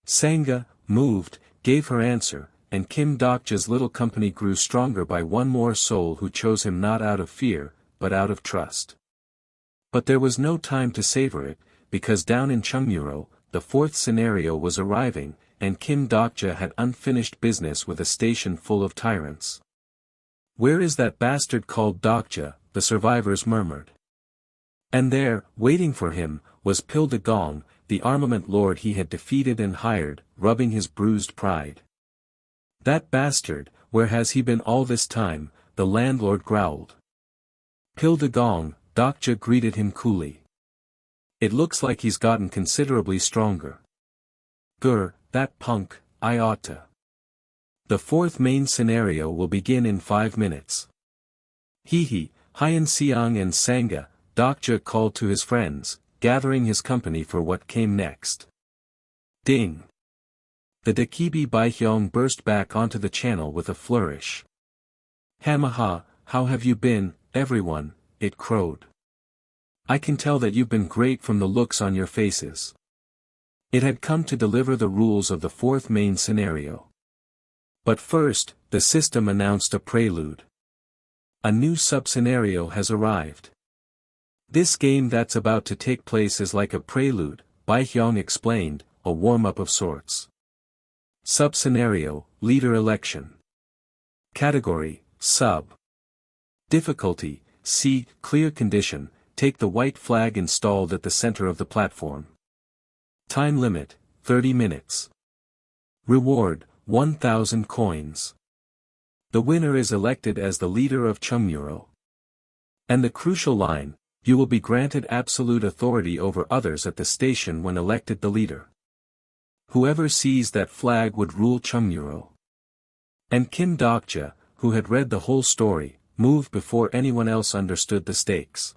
Sangha, moved, gave her answer, and Kim Dokja's little company grew stronger by one more soul who chose him not out of fear, but out of trust. But there was no time to savor it, because down in Chungmuro, the fourth scenario was arriving, and Kim Dokja had unfinished business with a station full of tyrants. "Where is that bastard called Dokja?" the survivors murmured. And there, waiting for him, was Pilda Gong, the armament lord he had defeated and hired, rubbing his bruised pride. "That bastard, where has he been all this time?" the landlord growled. Pilda Gong, Dokja greeted him coolly. "It looks like he's gotten considerably stronger." "Grr, that punk, I ought to." The fourth main scenario will begin in 5 minutes. "Hee, Hyen Seong and Sangha," Dokja called to his friends, gathering his company for what came next. Ding! The Dakibi Baihyong burst back onto the channel with a flourish. "Hamaha, how have you been, everyone?" it crowed. "I can tell that you've been great from the looks on your faces." It had come to deliver the rules of the fourth main scenario. But first, the system announced a prelude. A new sub-scenario has arrived. "This game that's about to take place is like a prelude," Baihyong explained, "a warm-up of sorts." Sub-scenario, Leader Election. Category, Sub. Difficulty, C, Clear Condition, take the white flag installed at the center of the platform. Time limit, 30 minutes. Reward, 1,000 coins. The winner is elected as the leader of Chungmuro. And the crucial line, you will be granted absolute authority over others at the station when elected the leader. Whoever sees that flag would rule Chungmuro. And Kim Dokja, who had read the whole story, moved before anyone else understood the stakes.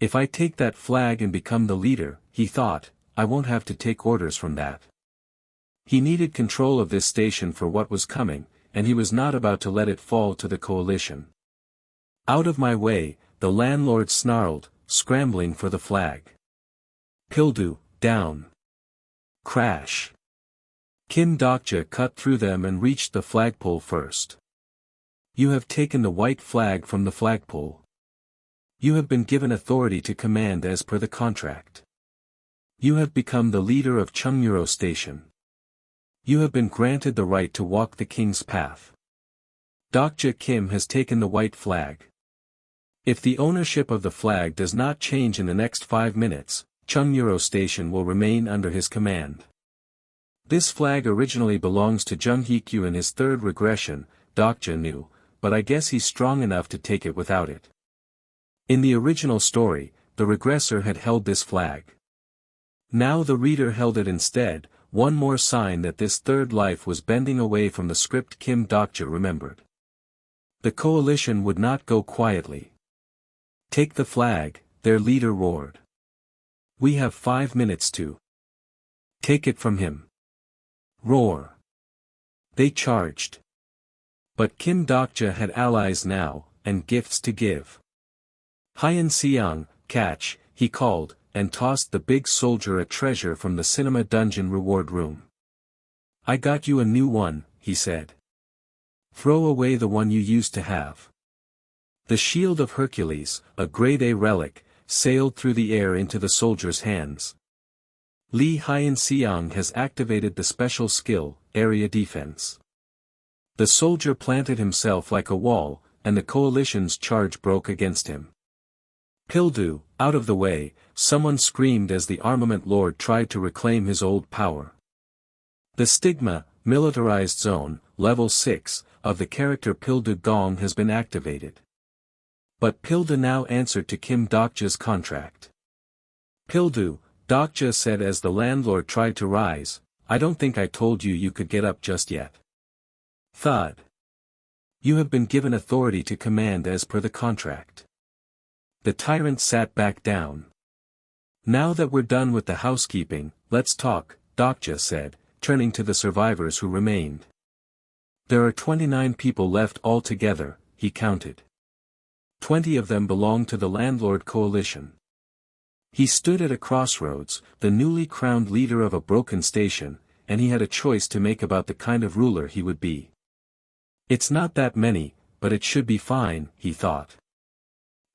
"If I take that flag and become the leader," he thought, "I won't have to take orders from that." He needed control of this station for what was coming, and he was not about to let it fall to the coalition. "Out of my way," the landlord snarled, scrambling for the flag. "Pildu, down." Crash. Kim Dokja cut through them and reached the flagpole first. "You have taken the white flag from the flagpole. You have been given authority to command as per the contract. You have become the leader of Chungmuro Station. You have been granted the right to walk the king's path. Dokja Kim has taken the white flag. If the ownership of the flag does not change in the next 5 minutes, Chungmuro Station will remain under his command. This flag originally belongs to Joonghyuk in his third regression," Dokja knew, "but I guess he's strong enough to take it without it." In the original story, the regressor had held this flag. Now the reader held it instead, one more sign that this third life was bending away from the script Kim Dokja remembered. The coalition would not go quietly. "Take the flag," their leader roared. "We have 5 minutes to take it from him." Roar. They charged. But Kim Dokja had allies now, and gifts to give. "Hyen Seong, catch," he called, and tossed the big soldier a treasure from the cinema dungeon reward room. "I got you a new one," he said. "Throw away the one you used to have." The shield of Hercules, a grade A relic, sailed through the air into the soldier's hands. Lee Hyen Seong has activated the special skill, Area Defense. The soldier planted himself like a wall, and the coalition's charge broke against him. "Pildu, out of the way," someone screamed as the armament lord tried to reclaim his old power. The stigma, militarized zone, level 6, of the character Pildu Gong has been activated. But Pildu now answered to Kim Dokja's contract. "Pildu," Dokja said as the landlord tried to rise, "I don't think I told you you could get up just yet." Thud. "You have been given authority to command as per the contract." The tyrant sat back down. "Now that we're done with the housekeeping, let's talk," Dokja said, turning to the survivors who remained. "There are 29 people left altogether," he counted. 20 of them belong to the landlord coalition. He stood at a crossroads, the newly crowned leader of a broken station, and he had a choice to make about the kind of ruler he would be. "It's not that many, but it should be fine," he thought.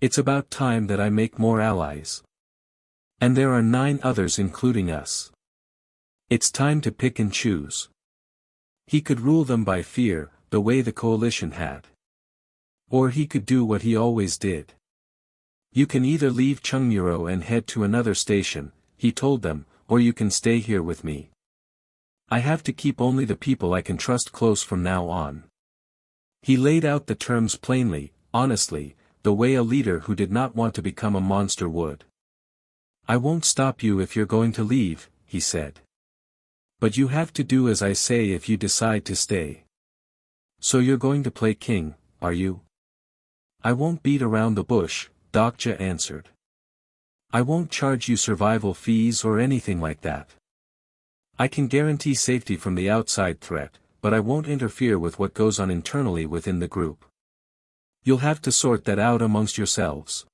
"It's about time that I make more allies. And there are 9 others including us. It's time to pick and choose. He could rule them by fear, the way the coalition had. Or he could do what he always did. You can either leave Chungmuro and head to another station, he told them, or you can stay here with me. I have to keep only the people I can trust close from now on. He laid out the terms plainly, honestly, the way a leader who did not want to become a monster would. I won't stop you if you're going to leave, he said. But you have to do as I say if you decide to stay. So you're going to play king, are you? I won't beat around the bush, Dokja answered. I won't charge you survival fees or anything like that. I can guarantee safety from the outside threat, but I won't interfere with what goes on internally within the group. You'll have to sort that out amongst yourselves.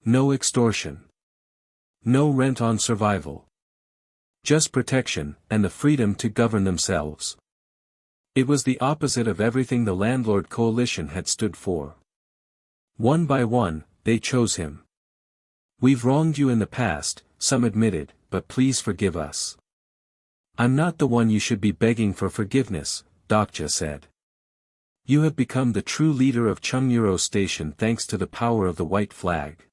No extortion. No rent on survival. Just protection, and the freedom to govern themselves. It was the opposite of everything the landlord coalition had stood for. One by one, they chose him. We've wronged you in the past, some admitted, but please forgive us. I'm not the one you should be begging for forgiveness, Dokja said. You have become the true leader of Chungmuro Station thanks to the power of the white flag.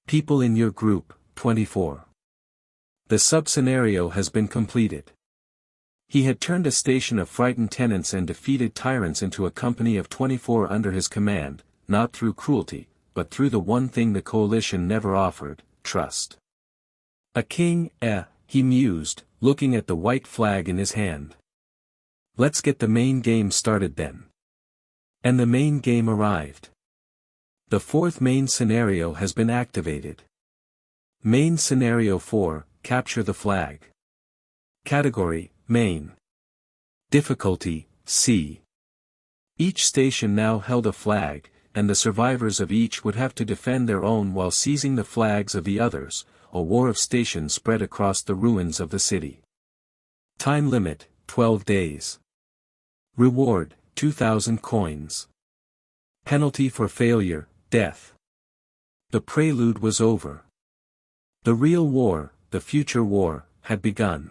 People in your group, 24. The sub-scenario has been completed. He had turned a station of frightened tenants and defeated tyrants into a company of 24 under his command, not through cruelty, but through the one thing the coalition never offered, trust. A king, he mused, looking at the white flag in his hand. Let's get the main game started then. And the main game arrived. The fourth main scenario has been activated. Main Scenario 4, Capture the Flag. Category, Main. Difficulty, C. Each station now held a flag, and the survivors of each would have to defend their own while seizing the flags of the others, a war of stations spread across the ruins of the city. Time limit, 12 days. Reward, 2,000 coins. Penalty for failure, death. The prelude was over. The real war, the future war, had begun.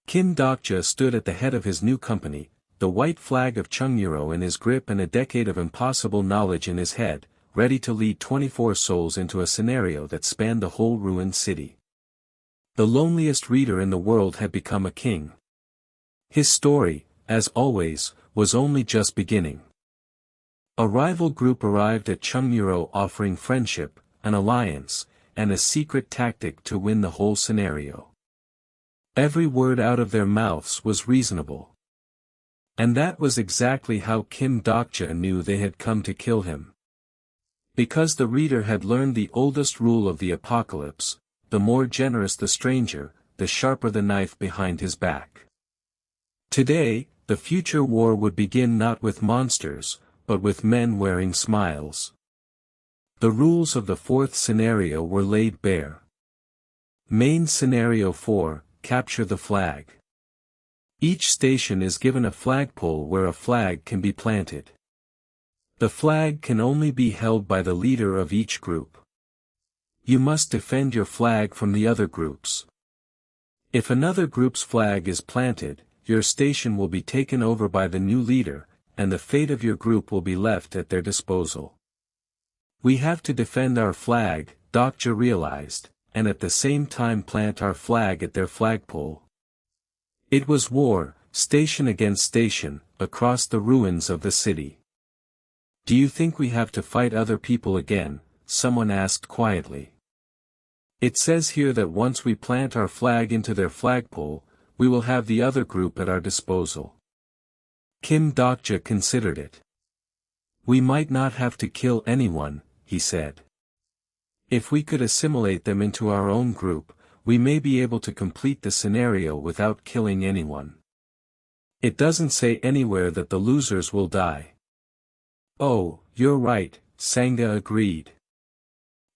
Kim Dokja stood at the head of his new company, the white flag of Chungmuro in his grip and a decade of impossible knowledge in his head, ready to lead 24 souls into a scenario that spanned the whole ruined city. The loneliest reader in the world had become a king. His story, as always, was only just beginning. A rival group arrived at Chungmuro offering friendship, an alliance, and a secret tactic to win the whole scenario. Every word out of their mouths was reasonable. And that was exactly how Kim Dokja knew they had come to kill him. Because the reader had learned the oldest rule of the apocalypse, the more generous the stranger, the sharper the knife behind his back. Today, the future war would begin not with monsters, but with men wearing smiles. The rules of the fourth scenario were laid bare. Main Scenario 4, Capture the Flag. Each station is given a flagpole where a flag can be planted. The flag can only be held by the leader of each group. You must defend your flag from the other groups. If another group's flag is planted, your station will be taken over by the new leader, and the fate of your group will be left at their disposal. We have to defend our flag, Dokja realized, and at the same time plant our flag at their flagpole. It was war, station against station, across the ruins of the city. Do you think we have to fight other people again? Someone asked quietly. It says here that once we plant our flag into their flagpole, we will have the other group at our disposal. Kim Dokja considered it. We might not have to kill anyone, he said. If we could assimilate them into our own group, we may be able to complete the scenario without killing anyone. It doesn't say anywhere that the losers will die. Oh, you're right, Sangha agreed.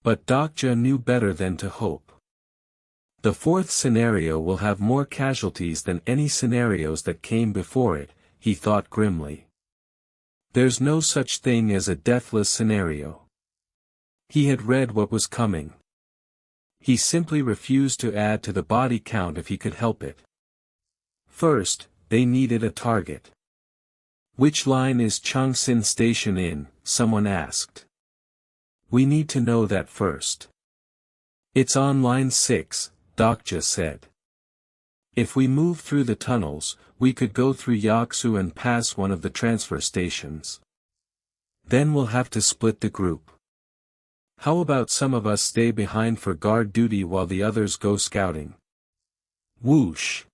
But Dokja knew better than to hope. The fourth scenario will have more casualties than any scenarios that came before it, he thought grimly. There's no such thing as a deathless scenario. He had read what was coming. He simply refused to add to the body count if he could help it. First, they needed a target. "Which line is Changsin Station in?" someone asked. "We need to know that first." "It's on line 6, Dokja said. "If we move through the tunnels, we could go through Yaksu and pass one of the transfer stations. Then we'll have to split the group. How about some of us stay behind for guard duty while the others go scouting?" Whoosh!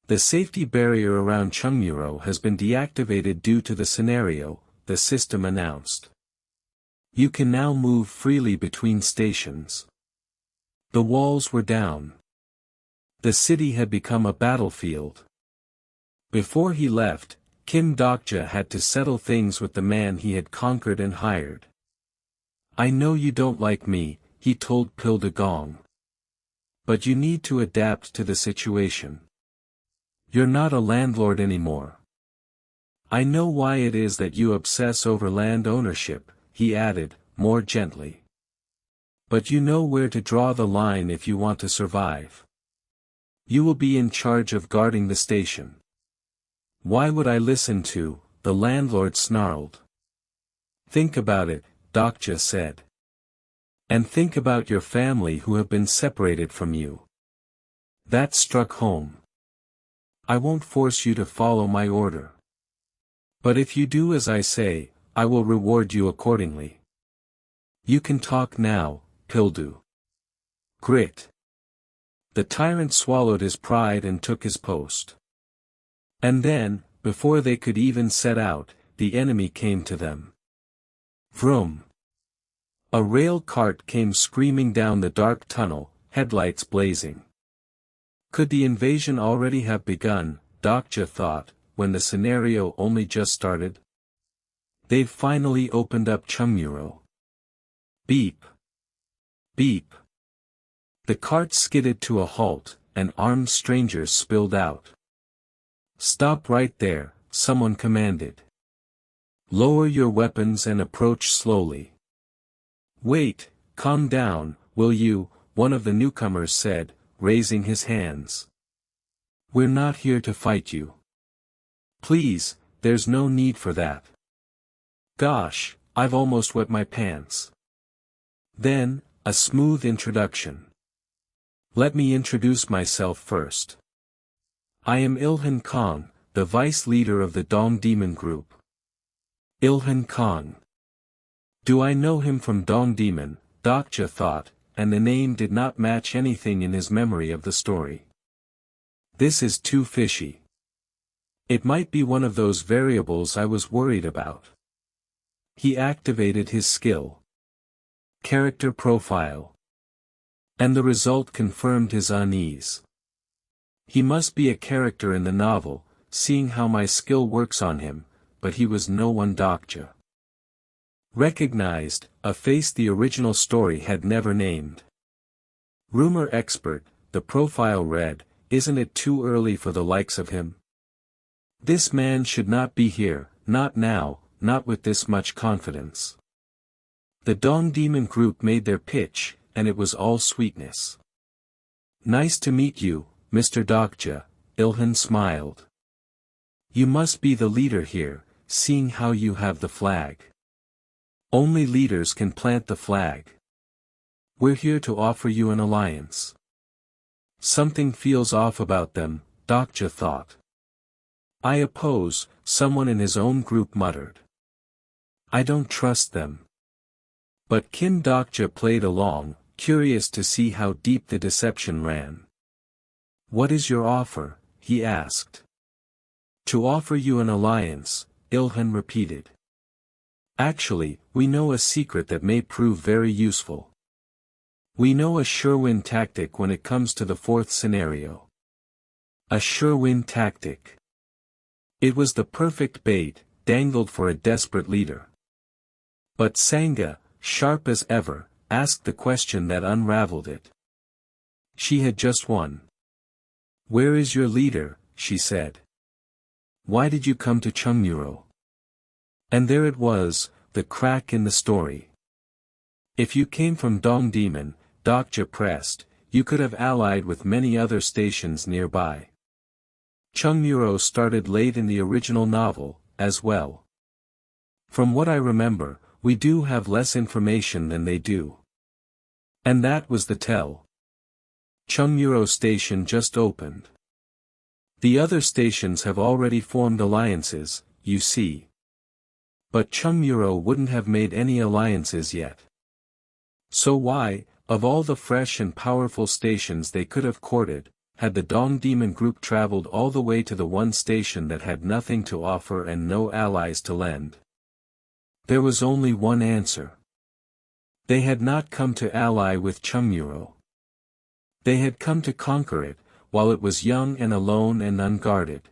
"The safety barrier around Chungmuro has been deactivated due to the scenario," the system announced. "You can now move freely between stations." The walls were down. The city had become a battlefield. Before he left, Kim Dokja had to settle things with the man he had conquered and hired. "I know you don't like me," he told Pildagong. "But you need to adapt to the situation. You're not a landlord anymore. I know why it is that you obsess over land ownership," he added, more gently. "But you know where to draw the line if you want to survive. You will be in charge of guarding the station." "Why would I listen to?" the landlord snarled. "Think about it," Dokja said. "And think about your family who have been separated from you." That struck home. "I won't force you to follow my order. But if you do as I say, I will reward you accordingly. You can talk now, Pildu." Grit. The tyrant swallowed his pride and took his post. And then, before they could even set out, the enemy came to them. Vroom! A rail cart came screaming down the dark tunnel, headlights blazing. Could the invasion already have begun, Dokja thought, when the scenario only just started? They've finally opened up Chungmuro. Beep! Beep! The cart skidded to a halt, and armed strangers spilled out. "Stop right there," someone commanded. "Lower your weapons and approach slowly." "Wait, calm down, will you?" one of the newcomers said, raising his hands. "We're not here to fight you. Please, there's no need for that. Gosh, I've almost wet my pants." Then, a smooth introduction. "Let me introduce myself first. I am Ilhan Kong, the vice leader of the Dong Demon Group." Ilhan Kong. Do I know him from Dong Demon? Dokja thought, and the name did not match anything in his memory of the story. This is too fishy. It might be one of those variables I was worried about. He activated his skill. Character profile. And the result confirmed his unease. He must be a character in the novel, seeing how my skill works on him, but he was no one Dokja. Recognized, a face the original story had never named. Rumor expert, the profile read, "Isn't it too early for the likes of him? This man should not be here, not now, not with this much confidence." The Dong Demon Group made their pitch, and it was all sweetness. "Nice to meet you, Mr. Dokja," Ilhan smiled. "You must be the leader here, seeing how you have the flag. Only leaders can plant the flag. We're here to offer you an alliance." Something feels off about them, Dokja thought. "I oppose," someone in his own group muttered. "I don't trust them." But Kim Dokja played along, curious to see how deep the deception ran. "What is your offer?" he asked. "To offer you an alliance," Ilhan repeated. "Actually, we know a secret that may prove very useful. We know a sure-win tactic when it comes to the fourth scenario." A sure-win tactic. It was the perfect bait, dangled for a desperate leader. But Sangha, sharp as ever, asked the question that unraveled it. She had just won. "Where is your leader?" she said. "Why did you come to Chungmuro?" And there it was, the crack in the story. If you came from Dong Demon, Dokja pressed, you could have allied with many other stations nearby. Chungmuro started late in the original novel, as well. From what I remember, we do have less information than they do. And that was the tell. Chungmuro Station just opened. The other stations have already formed alliances, you see. But Chungmuro wouldn't have made any alliances yet. So why, of all the fresh and powerful stations they could have courted, had the Dong Demon group traveled all the way to the one station that had nothing to offer and no allies to lend? There was only one answer. They had not come to ally with Chungmuro. They had come to conquer it, while it was young and alone and unguarded.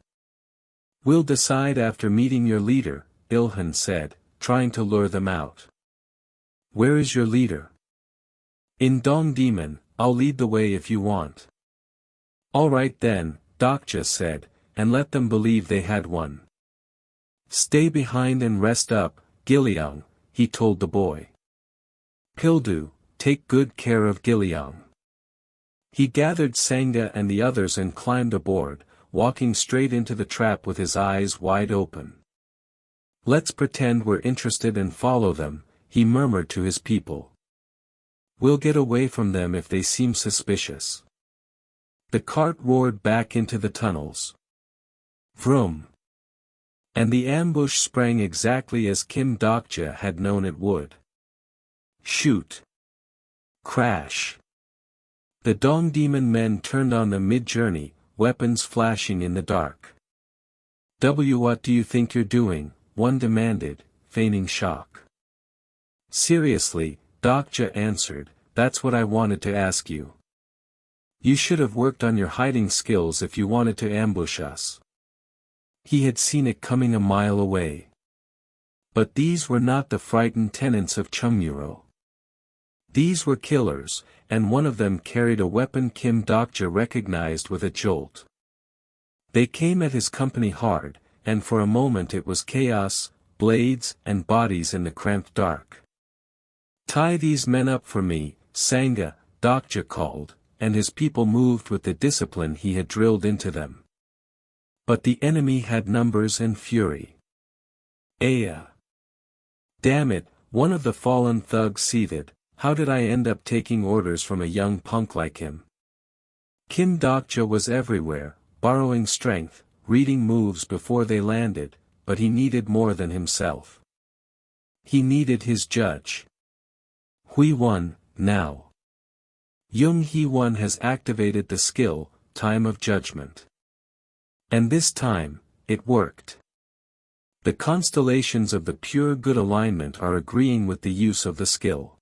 We'll decide after meeting your leader, Ilhan said, trying to lure them out. Where is your leader? In Dong Demon, I'll lead the way if you want. All right then, Dokja said, and let them believe they had one. Stay behind and rest up, Gilliang, he told the boy. Pildu, take good care of Gilliang. He gathered Sangha and the others and climbed aboard, walking straight into the trap with his eyes wide open. Let's pretend we're interested and follow them, he murmured to his people. We'll get away from them if they seem suspicious. The cart roared back into the tunnels. Vroom. And the ambush sprang exactly as Kim Dokja had known it would. Shoot. Crash. The Dong Demon men turned on them mid-journey, weapons flashing in the dark. What do you think you're doing? One demanded, feigning shock. Seriously, Dokja answered, that's what I wanted to ask you. You should have worked on your hiding skills if you wanted to ambush us. He had seen it coming a mile away. But these were not the frightened tenants of Chungmuro. These were killers, and one of them carried a weapon Kim Dokja recognized with a jolt. They came at his company hard, and for a moment it was chaos, blades and bodies in the cramped dark. Tie these men up for me, Sangha, Dokja called, and his people moved with the discipline he had drilled into them. But the enemy had numbers and fury. Aya! Damn it, one of the fallen thugs seethed, how did I end up taking orders from a young punk like him? Kim Dokja was everywhere, borrowing strength, reading moves before they landed, but he needed more than himself. He needed his judge. Hui won, now. Young Hee Won has activated the skill, Time of Judgment. And this time, it worked. The constellations of the pure good alignment are agreeing with the use of the skill.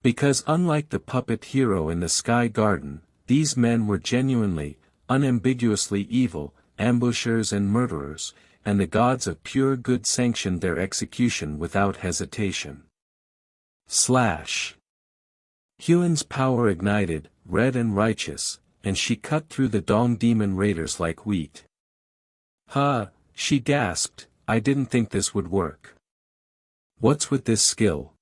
Because unlike the puppet hero in the Sky Garden, these men were genuinely, unambiguously evil, ambushers and murderers, and the gods of pure good sanctioned their execution without hesitation. Slash. Huan's power ignited, red and righteous, and she cut through the Dong Demon raiders like wheat. She gasped, I didn't think this would work. What's with this skill?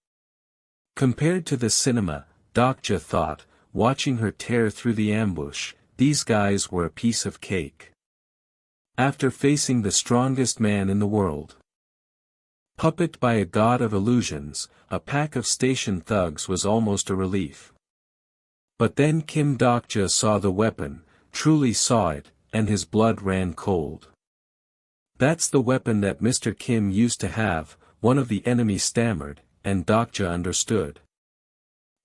Compared to the cinema, Dokja thought, watching her tear through the ambush, these guys were a piece of cake. After facing the strongest man in the world. Puppet by a god of illusions, a pack of station thugs was almost a relief. But then Kim Dokja saw the weapon, truly saw it, and his blood ran cold. That's the weapon that Mr. Kim used to have, one of the enemy stammered, and Dokja understood.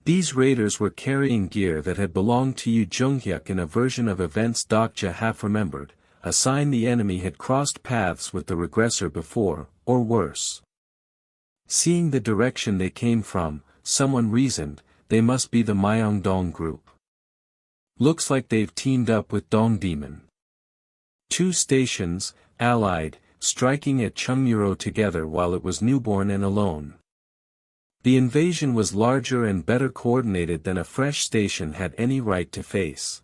These raiders were carrying gear that had belonged to Yoo Joonghyuk in a version of events Dokja half remembered, a sign the enemy had crossed paths with the regressor before, or worse. Seeing the direction they came from, someone reasoned, they must be the Myeongdong group. Looks like they've teamed up with Dong Demon. Two stations, allied, striking at Chungmuro together while it was newborn and alone. The invasion was larger and better coordinated than a fresh station had any right to face.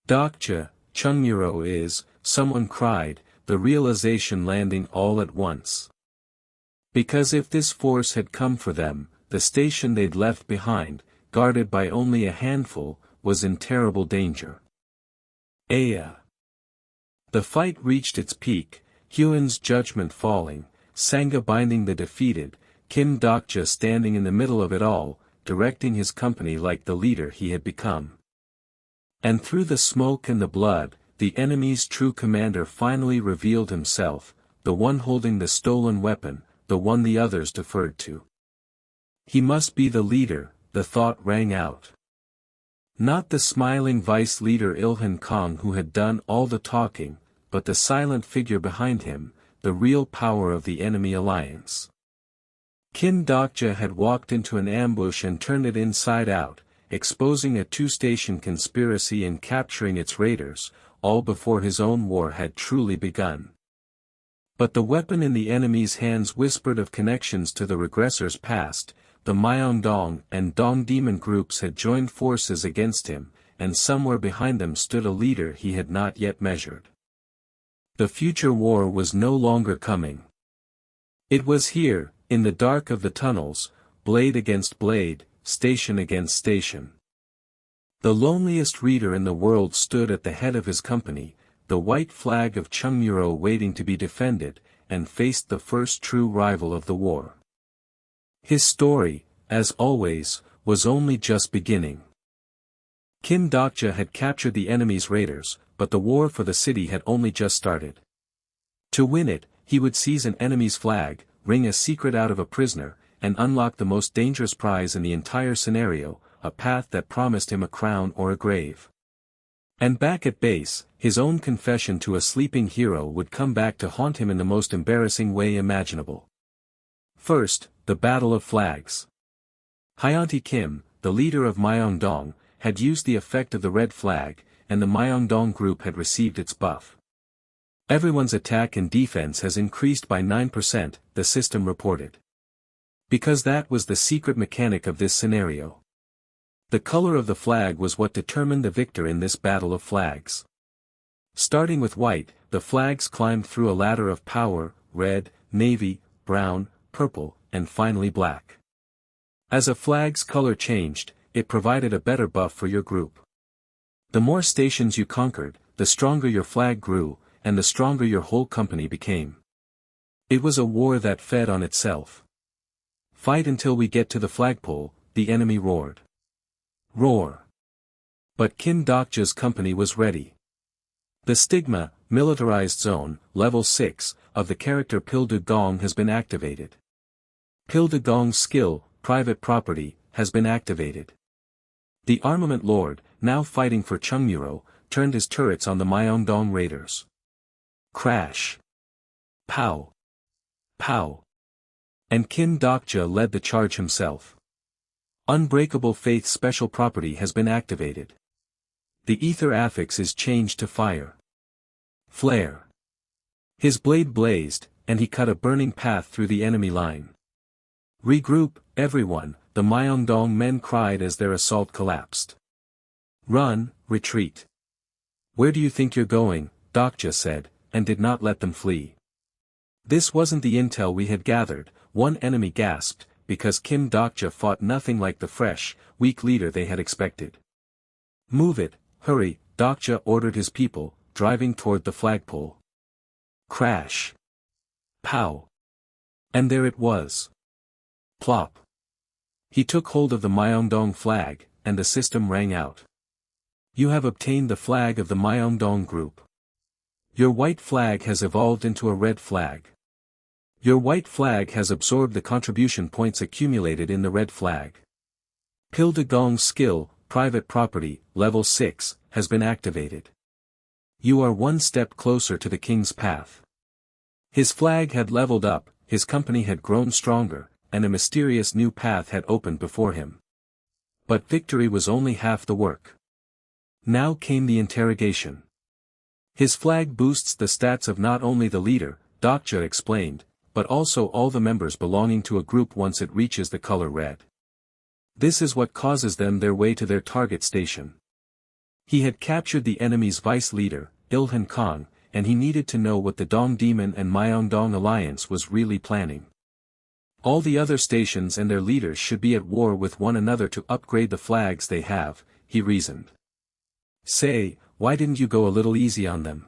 Dokja, Chungmuro is, someone cried, the realization landing all at once. Because if this force had come for them, the station they'd left behind, guarded by only a handful, was in terrible danger. Aya. The fight reached its peak, Hyun's judgment falling, Sangha binding the defeated, Kim Dokja standing in the middle of it all, directing his company like the leader he had become. And through the smoke and the blood, the enemy's true commander finally revealed himself, the one holding the stolen weapon, the one the others deferred to. He must be the leader, the thought rang out. Not the smiling vice leader Ilhan Kong who had done all the talking, but the silent figure behind him, the real power of the enemy alliance. Kim Dokja had walked into an ambush and turned it inside out, exposing a two-station conspiracy and capturing its raiders, all before his own war had truly begun. But the weapon in the enemy's hands whispered of connections to the regressors' past. The Myeongdong and Dong Demon groups had joined forces against him, and somewhere behind them stood a leader he had not yet measured. The future war was no longer coming. It was here, in the dark of the tunnels, blade against blade, station against station. The loneliest reader in the world stood at the head of his company, the white flag of Chungmuro waiting to be defended, and faced the first true rival of the war. His story, as always, was only just beginning. Kim Dokja had captured the enemy's raiders, but the war for the city had only just started. To win it, he would seize an enemy's flag, wring a secret out of a prisoner, and unlock the most dangerous prize in the entire scenario, a path that promised him a crown or a grave. And back at base, his own confession to a sleeping hero would come back to haunt him in the most embarrassing way imaginable. First, the Battle of Flags. Hyunti Kim, the leader of Myeongdong, had used the effect of the red flag, and the Myeongdong group had received its buff. Everyone's attack and defense has increased by 9%, the system reported. Because that was the secret mechanic of this scenario. The color of the flag was what determined the victor in this battle of flags. Starting with white, the flags climbed through a ladder of power, red, navy, brown, purple, and finally black. As a flag's color changed, it provided a better buff for your group. The more stations you conquered, the stronger your flag grew, and the stronger your whole company became. It was a war that fed on itself. Fight until we get to the flagpole, the enemy roared. Roar. But Kim Dokja's company was ready. The stigma, militarized zone, level 6, of the character Pil de Gong has been activated. Pil de Gong's skill, private property, has been activated. The armament lord, now fighting for Chungmuro, turned his turrets on the Myeongdong raiders. Crash. Pow. Pow. And Kim Dokja led the charge himself. Unbreakable Faith special property has been activated. The ether affix is changed to fire. Flare. His blade blazed, and he cut a burning path through the enemy line. Regroup, everyone, the Myeongdong men cried as their assault collapsed. Run, retreat. Where do you think you're going, Dokja said, and did not let them flee. This wasn't the intel we had gathered, one enemy gasped, because Kim Dokja fought nothing like the fresh, weak leader they had expected. Move it, hurry, Dokja ordered his people, driving toward the flagpole. Crash. Pow. And there it was. Plop. He took hold of the Myeongdong flag, and the system rang out. You have obtained the flag of the Myeongdong group. Your white flag has evolved into a red flag. Your white flag has absorbed the contribution points accumulated in the red flag. Pil de Gong's skill, private property, level 6, has been activated. You are one step closer to the king's path. His flag had leveled up, his company had grown stronger, and a mysterious new path had opened before him. But victory was only half the work. Now came the interrogation. His flag boosts the stats of not only the leader, Dokja explained, but also all the members belonging to a group once it reaches the color red. This is what causes them their way to their target station. He had captured the enemy's vice leader, Ilhan Kong, and he needed to know what the Dong Demon and Myeongdong alliance was really planning. All the other stations and their leaders should be at war with one another to upgrade the flags they have, he reasoned. Say, why didn't you go a little easy on them?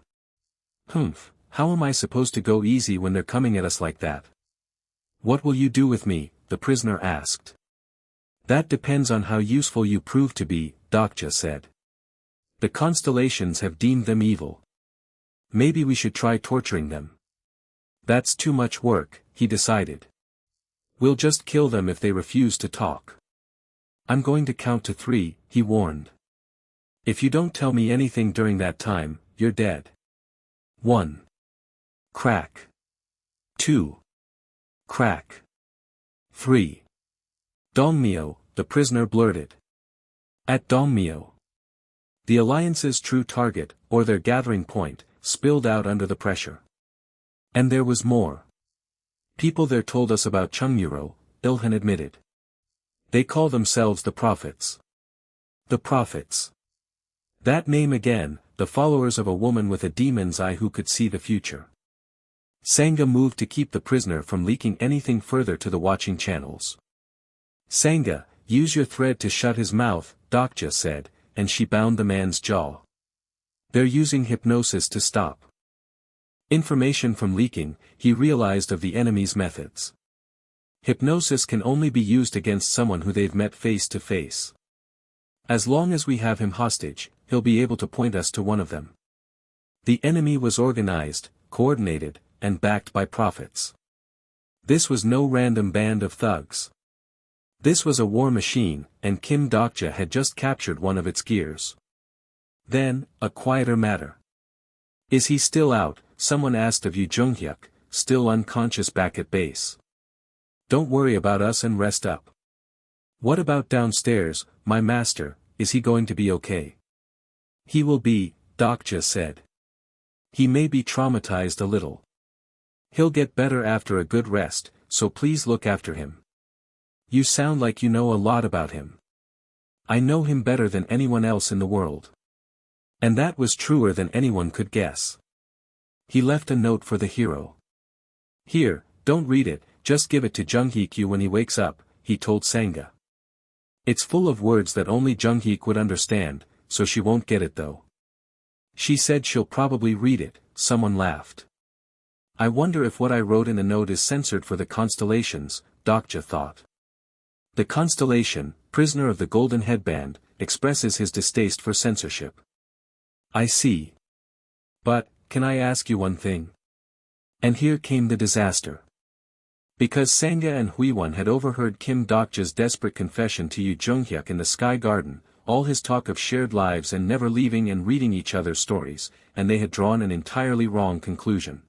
Humph, how am I supposed to go easy when they're coming at us like that? What will you do with me? The prisoner asked. That depends on how useful you prove to be, Dokja said. The constellations have deemed them evil. Maybe we should try torturing them. That's too much work, he decided. We'll just kill them if they refuse to talk. I'm going to count to 3, he warned. If you don't tell me anything during that time, you're dead. 1. Crack. 2. Crack. 3. Dongmyo, the prisoner blurted. At Dongmyo. The Alliance's true target, or their gathering point, spilled out under the pressure. And there was more. People there told us about Chungmuro, Ilhan admitted. They call themselves the Prophets. The Prophets. That name again, the followers of a woman with a demon's eye who could see the future. Sangha moved to keep the prisoner from leaking anything further to the watching channels. Sangha, use your thread to shut his mouth, Dokja said, and she bound the man's jaw. They're using hypnosis to stop information from leaking, he realized of the enemy's methods. Hypnosis can only be used against someone who they've met face to face. As long as we have him hostage, he'll be able to point us to one of them. The enemy was organized, coordinated, and backed by prophets. This was no random band of thugs. This was a war machine, and Kim Dokja had just captured one of its gears. Then, a quieter matter. Is he still out? Someone asked of Yoo Joonghyuk, still unconscious back at base. Don't worry about us and rest up. What about downstairs, my master, is he going to be okay? He will be, Dokja said. He may be traumatized a little. He'll get better after a good rest, so please look after him. You sound like you know a lot about him. I know him better than anyone else in the world. And that was truer than anyone could guess. He left a note for the hero. Here, don't read it, just give it to Joonghyuk when he wakes up, he told Sangha. It's full of words that only Joonghyuk would understand, so she won't get it though. She said she'll probably read it, someone laughed. I wonder if what I wrote in the note is censored for the constellations, Dokja thought. The constellation, prisoner of the golden headband, expresses his distaste for censorship. I see. But, can I ask you one thing? And here came the disaster. Because Sangha and Huiwon had overheard Kim Dokja's desperate confession to Yoo Joonghyuk in the Sky Garden, all his talk of shared lives and never leaving and reading each other's stories, and they had drawn an entirely wrong conclusion.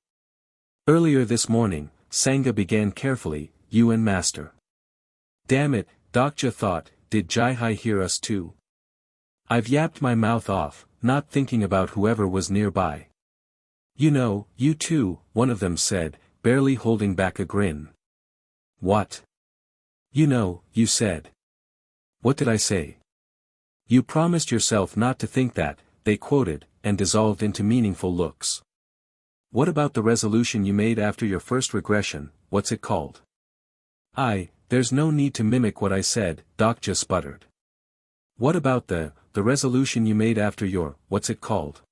Earlier this morning, Sangha began carefully, you and Master. Damn it, Dokja thought, did Jai-hai hear us too? I've yapped my mouth off, not thinking about whoever was nearby. You know, you too, one of them said, barely holding back a grin. What? You know, you said. What did I say? You promised yourself not to think that, they quoted, and dissolved into meaningful looks. What about the resolution you made after your first regression, what's it called? There's no need to mimic what I said, Dokja sputtered. What about the resolution you made after your, what's it called?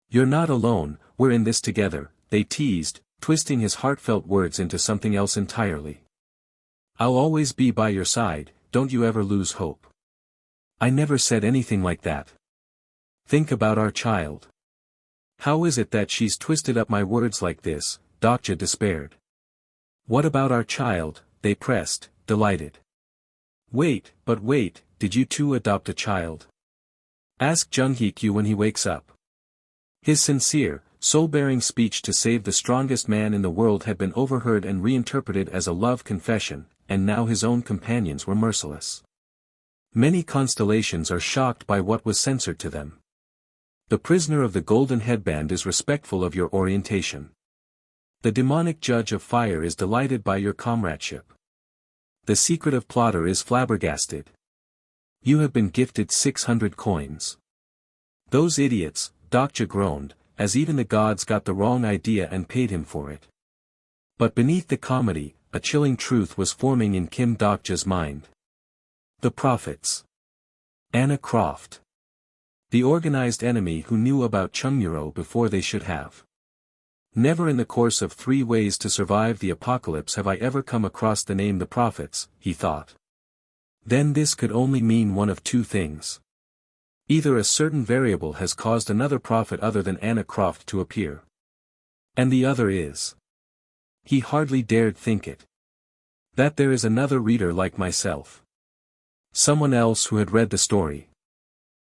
You're not alone, we're in this together, they teased, twisting his heartfelt words into something else entirely. I'll always be by your side, don't you ever lose hope. I never said anything like that. Think about our child. How is it that she's twisted up my words like this? Dokja despaired. What about our child? They pressed, delighted. Wait, did you two adopt a child? Ask Joonghyuk when he wakes up. His sincere, soul-bearing speech to save the strongest man in the world had been overheard and reinterpreted as a love confession, and now his own companions were merciless. Many constellations are shocked by what was censored to them. The prisoner of the golden headband is respectful of your orientation. The demonic judge of fire is delighted by your comradeship. The secretive plotter is flabbergasted. You have been gifted 600 coins. Those idiots, Dokja groaned, as even the gods got the wrong idea and paid him for it. But beneath the comedy, a chilling truth was forming in Kim Dokja's mind. The prophets. Anna Croft. The organized enemy who knew about Chungmuro before they should have. Never in the course of 3 ways to survive the apocalypse have I ever come across the name the prophets, he thought. Then this could only mean one of 2 things. Either a certain variable has caused another prophet other than Anna Croft to appear. And the other is. He hardly dared think it. That there is another reader like myself. Someone else who had read the story.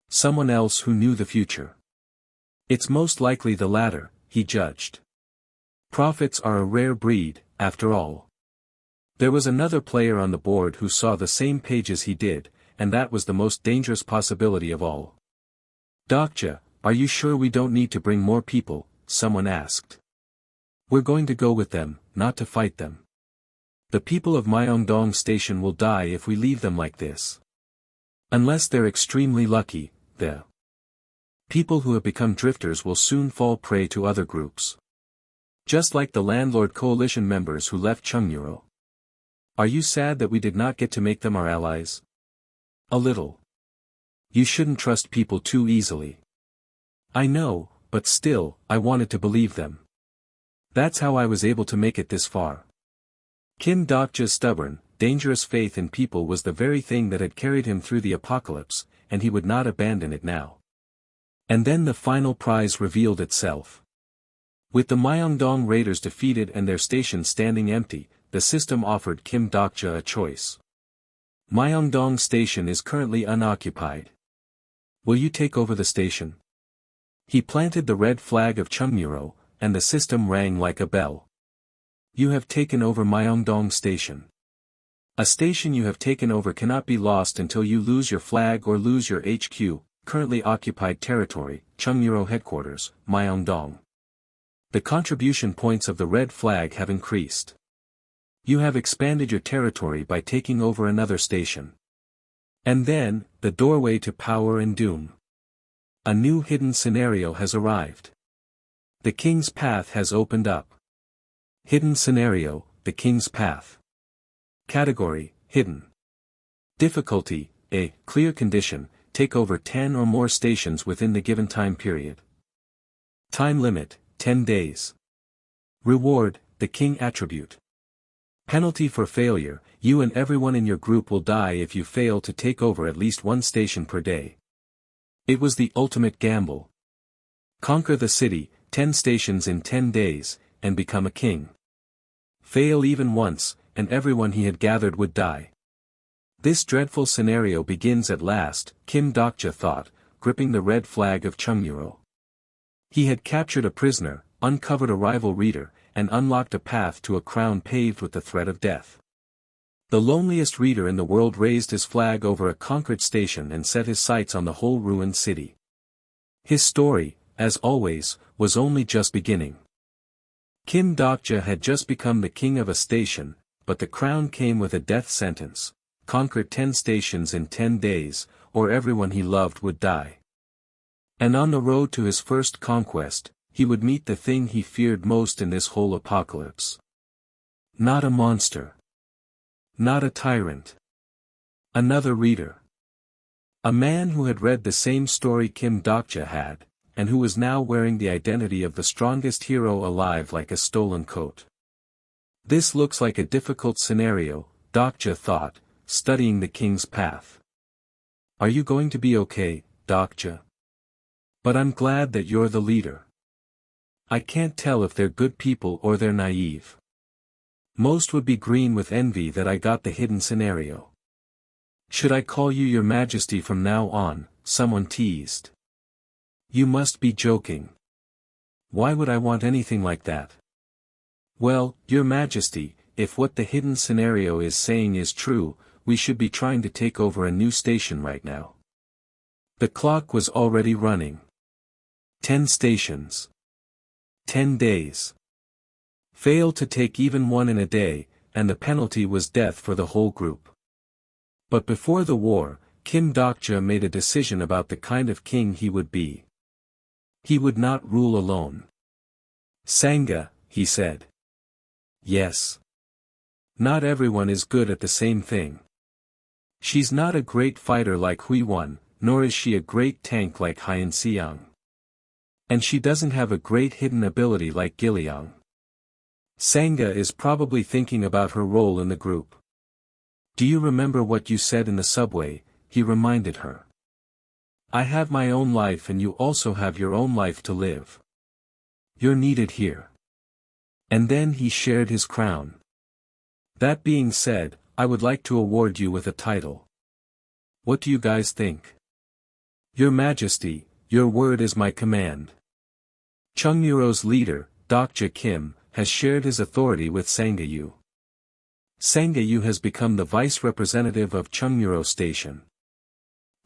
Someone else who knew the future. It's most likely the latter, he judged. Prophets are a rare breed, after all. There was another player on the board who saw the same pages he did, and that was the most dangerous possibility of all. Dokja, are you sure we don't need to bring more people? Someone asked. We're going to go with them, not to fight them. The people of Myeongdong Station will die if we leave them like this. Unless they're extremely lucky, the people who have become drifters will soon fall prey to other groups. Just like the landlord coalition members who left Chungmuro. Are you sad that we did not get to make them our allies? A little. You shouldn't trust people too easily. I know, but still, I wanted to believe them. That's how I was able to make it this far. Kim Dokja's stubborn, dangerous faith in people was the very thing that had carried him through the apocalypse, and he would not abandon it now. And then the final prize revealed itself. With the Myeongdong raiders defeated and their station standing empty, the system offered Kim Dokja a choice. Myeongdong Station is currently unoccupied. Will you take over the station? He planted the red flag of Chungmuro, and the system rang like a bell. You have taken over Myeongdong Station. A station you have taken over cannot be lost until you lose your flag or lose your HQ, currently occupied territory, Chungmuro headquarters, Myeongdong. The contribution points of the red flag have increased. You have expanded your territory by taking over another station. And then, the doorway to power and doom. A new hidden scenario has arrived. The King's Path has opened up. Hidden scenario, the King's Path. Category, hidden. Difficulty, a clear condition, take over 10 or more stations within the given time period. Time limit, 10 days. Reward, the King attribute. Penalty for failure, you and everyone in your group will die if you fail to take over at least 1 station per day. It was the ultimate gamble. Conquer the city, 10 stations in 10 days, and become a king. Fail even once, and everyone he had gathered would die. This dreadful scenario begins at last, Kim Dokja thought, gripping the red flag of Chungmuro. He had captured a prisoner, uncovered a rival reader, and unlocked a path to a crown paved with the threat of death. The loneliest reader in the world raised his flag over a conquered station and set his sights on the whole ruined city. His story, as always, was only just beginning. Kim Dokja had just become the king of a station, but the crown came with a death sentence: conquer 10 stations in 10 days, or everyone he loved would die. And on the road to his first conquest, he would meet the thing he feared most in this whole apocalypse. Not a monster. Not a tyrant. Another reader. A man who had read the same story Kim Dokja had, and who was now wearing the identity of the strongest hero alive like a stolen coat. This looks like a difficult scenario, Dokja thought, studying the King's Path. Are you going to be okay, Dokja? But I'm glad that you're the leader. I can't tell if they're good people or they're naive. Most would be green with envy that I got the hidden scenario. Should I call you Your Majesty from now on? Someone teased. You must be joking. Why would I want anything like that? Well, Your Majesty, if what the hidden scenario is saying is true, we should be trying to take over a new station right now. The clock was already running. 10 stations. 10 days. Fail to take even one in a day, and the penalty was death for the whole group. But before the war, Kim Dokja made a decision about the kind of king he would be. He would not rule alone. Sangha, he said. Yes. Not everyone is good at the same thing. She's not a great fighter like Hui-won, nor is she a great tank like Hyun-seong. And she doesn't have a great hidden ability like Gil-young. Sangha is probably thinking about her role in the group. Do you remember what you said in the subway? He reminded her. I have my own life and you also have your own life to live. You're needed here. And then he shared his crown. That being said, I would like to award you with a title. What do you guys think? Your Majesty, your word is my command. Chungmuro's leader, Dokja Kim, has shared his authority with Sangha-yu. Sangha-yu has become the vice representative of Chungmuro Station.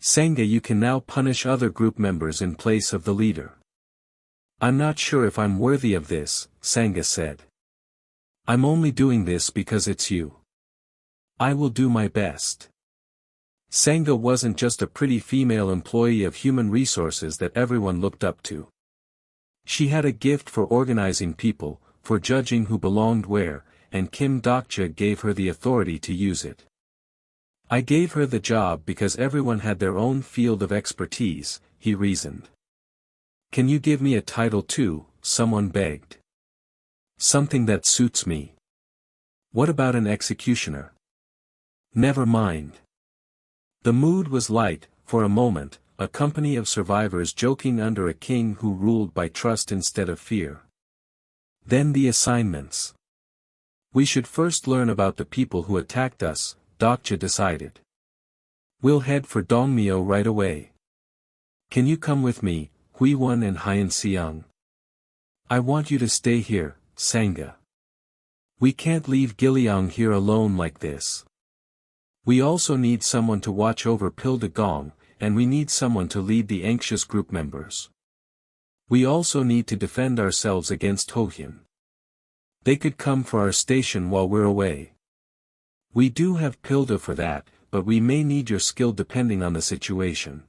Sangha-yu can now punish other group members in place of the leader. I'm not sure if I'm worthy of this, Sangha said. I'm only doing this because it's you. I will do my best. Sangha wasn't just a pretty female employee of human resources that everyone looked up to. She had a gift for organizing people, for judging who belonged where, and Kim Dokja gave her the authority to use it. I gave her the job because everyone had their own field of expertise, he reasoned. Can you give me a title too? Someone begged. Something that suits me. What about an executioner? Never mind. The mood was light, for a moment, a company of survivors joking under a king who ruled by trust instead of fear. Then the assignments. We should first learn about the people who attacked us, Dokja decided. We'll head for Dongmyo right away. Can you come with me, Hui-won and Hyun-seong? I want you to stay here, Sangha. We can't leave Gil-young here alone like this. We also need someone to watch over Pil-de-gong, and we need someone to lead the anxious group members. We also need to defend ourselves against Ho-hyun. They could come for our station while we're away. We do have Pilda for that, but we may need your skill depending on the situation.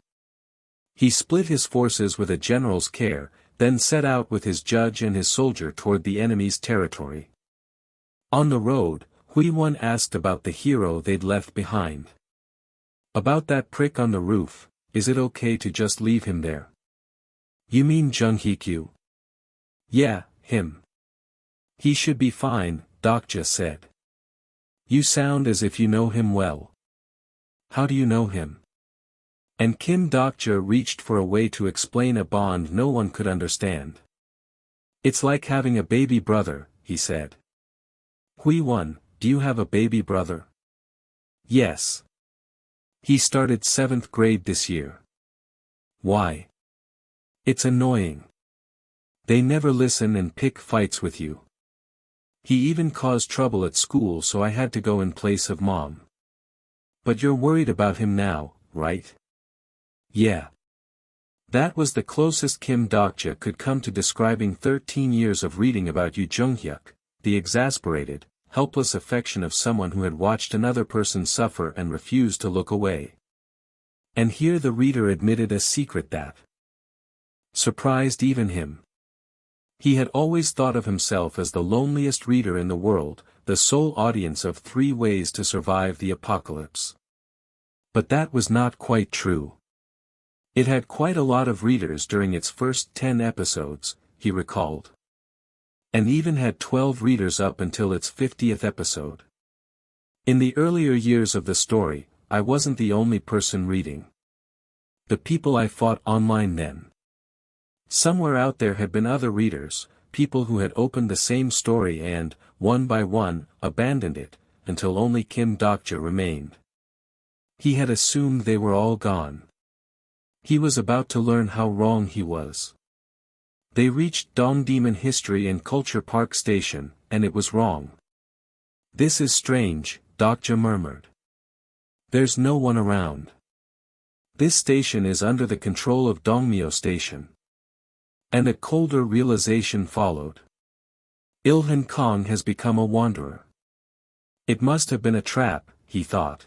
He split his forces with a general's care, then set out with his judge and his soldier toward the enemy's territory. On the road, Hui-won asked about the hero they'd left behind. About that prick on the roof, is it okay to just leave him there? You mean Joonghyuk? Yeah, him. He should be fine, Dokja said. You sound as if you know him well. How do you know him? And Kim Dokja reached for a way to explain a bond no one could understand. It's like having a baby brother, he said. Hui-won, do you have a baby brother? Yes. He started 7th grade this year. Why? It's annoying. They never listen and pick fights with you. He even caused trouble at school, so I had to go in place of mom. But you're worried about him now, right? Yeah. That was the closest Kim Dokja could come to describing 13 years of reading about Yoo Joonghyuk, the exasperated, helpless affection of someone who had watched another person suffer and refused to look away. And here the reader admitted a secret that surprised even him. He had always thought of himself as the loneliest reader in the world, the sole audience of 3 ways to survive the apocalypse. But that was not quite true. It had quite a lot of readers during its first 10 episodes, he recalled. And even had 12 readers up until its 50th episode. In the earlier years of the story, I wasn't the only person reading. The people I fought online then. Somewhere out there had been other readers, people who had opened the same story and, one by one, abandoned it, until only Kim Dokja remained. He had assumed they were all gone. He was about to learn how wrong he was. They reached Dongdaemun History and Culture Park Station, and it was wrong. This is strange, Dokja murmured. There's no one around. This station is under the control of Dongmyo Station. And a colder realization followed. Ilhan Kong has become a wanderer. It must have been a trap, he thought.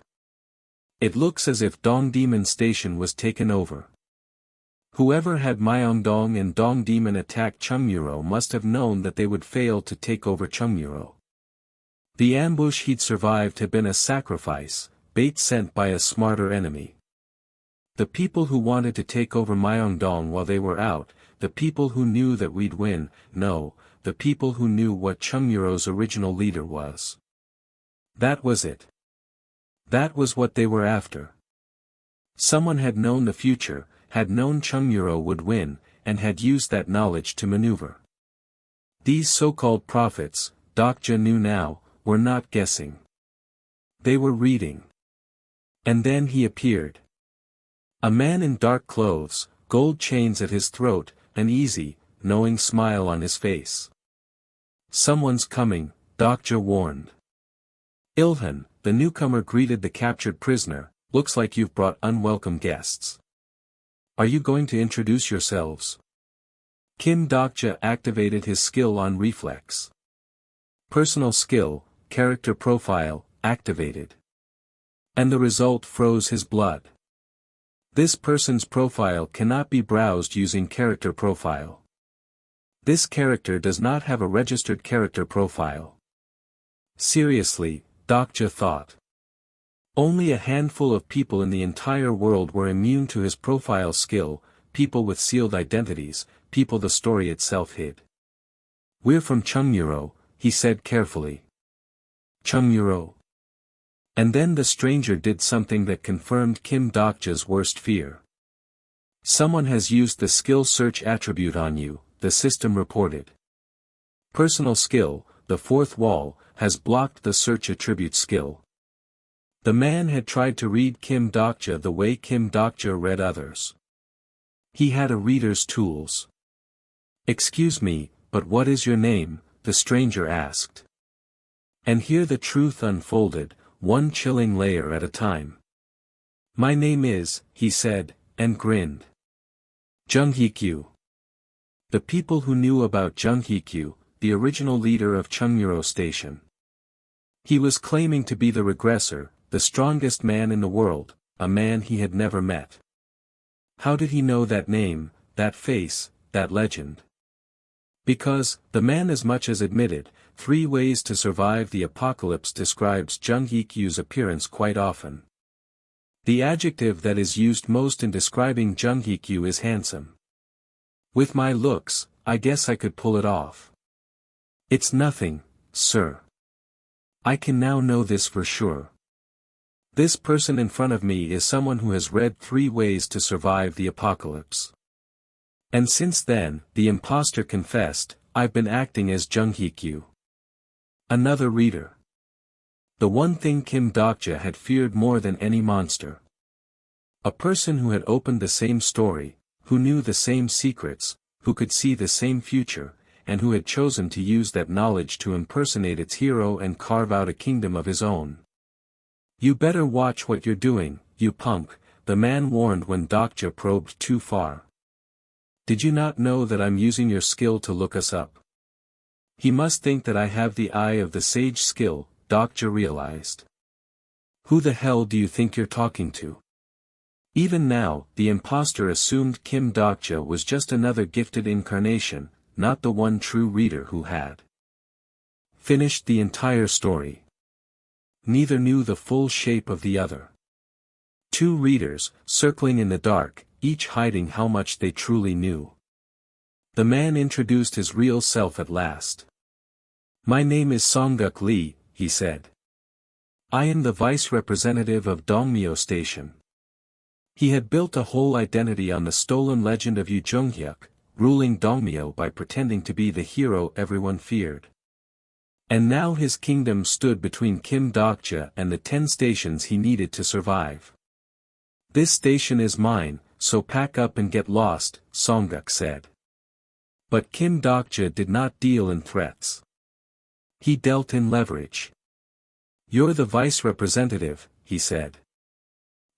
It looks as if Dongdaemun Station was taken over. Whoever had Myeongdong and Dongdaemun attack Chungmuro must have known that they would fail to take over Chungmuro. The ambush he'd survived had been a sacrifice, bait sent by a smarter enemy. The people who wanted to take over Myeongdong while they were out, the people who knew that we'd win, no, the people who knew what Chungmuro's original leader was. That was it. That was what they were after. Someone had known the future, had known Chungmuro would win, and had used that knowledge to maneuver. These so-called prophets, Dokja knew now, were not guessing. They were reading. And then he appeared. A man in dark clothes, gold chains at his throat, an easy, knowing smile on his face. Someone's coming, Dokja warned. Ilhan, the newcomer, greeted the captured prisoner. Looks like you've brought unwelcome guests. Are you going to introduce yourselves? Kim Dokja activated his skill on reflex. Personal skill, character profile, activated. And the result froze his blood. This person's profile cannot be browsed using character profile. This character does not have a registered character profile. Seriously, Dokja thought. Only a handful of people in the entire world were immune to his profile skill, people with sealed identities, people the story itself hid. We're from Chungmuro, he said carefully. Chungmuro. And then the stranger did something that confirmed Kim Dokja's worst fear. Someone has used the skill search attribute on you, the system reported. Personal skill, the fourth wall, has blocked the search attribute skill. The man had tried to read Kim Dokja the way Kim Dokja read others. He had a reader's tools. Excuse me, but what is your name? The stranger asked. And here the truth unfolded, one chilling layer at a time. My name is, he said, and grinned. Joonghyuk. The people who knew about Joonghyuk, the original leader of Chungmuro Station. He was claiming to be the regressor, the strongest man in the world, a man he had never met. How did he know that name, that face, that legend? Because, the man as much as admitted, 3 ways to survive the apocalypse describes Joonghyuk's appearance quite often. The adjective that is used most in describing Joonghyuk is handsome. With my looks, I guess I could pull it off. It's nothing, sir. I can now know this for sure. This person in front of me is someone who has read 3 ways to survive the apocalypse. And since then, the imposter confessed, I've been acting as Joonghyuk. Another reader. The one thing Kim Dokja had feared more than any monster. A person who had opened the same story, who knew the same secrets, who could see the same future, and who had chosen to use that knowledge to impersonate its hero and carve out a kingdom of his own. You better watch what you're doing, you punk, the man warned when Dokja probed too far. Did you not know that I'm using your skill to look us up? He must think that I have the eye of the sage skill, Dokja realized. Who the hell do you think you're talking to? Even now, the imposter assumed Kim Dokja was just another gifted incarnation, not the one true reader who had finished the entire story. Neither knew the full shape of the other. 2 readers, circling in the dark, each hiding how much they truly knew. The man introduced his real self at last. My name is Songguk Lee, he said. I am the vice representative of Dongmyo Station. He had built a whole identity on the stolen legend of Yoo Joonghyuk, ruling Dongmyo by pretending to be the hero everyone feared. And now his kingdom stood between Kim Dokja and the 10 stations he needed to survive. This station is mine, so pack up and get lost, Songguk said. But Kim Dokja did not deal in threats. He dealt in leverage. You're the vice representative, he said.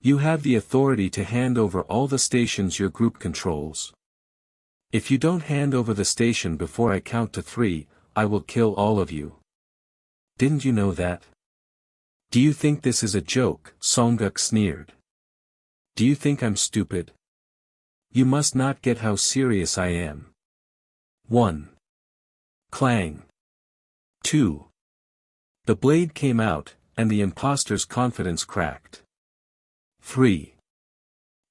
You have the authority to hand over all the stations your group controls. If you don't hand over the station before I count to 3, I will kill all of you. Didn't you know that? Do you think this is a joke? Songguk sneered. Do you think I'm stupid? You must not get how serious I am. 1. Clang. 2. The blade came out, and the impostor's confidence cracked. 3.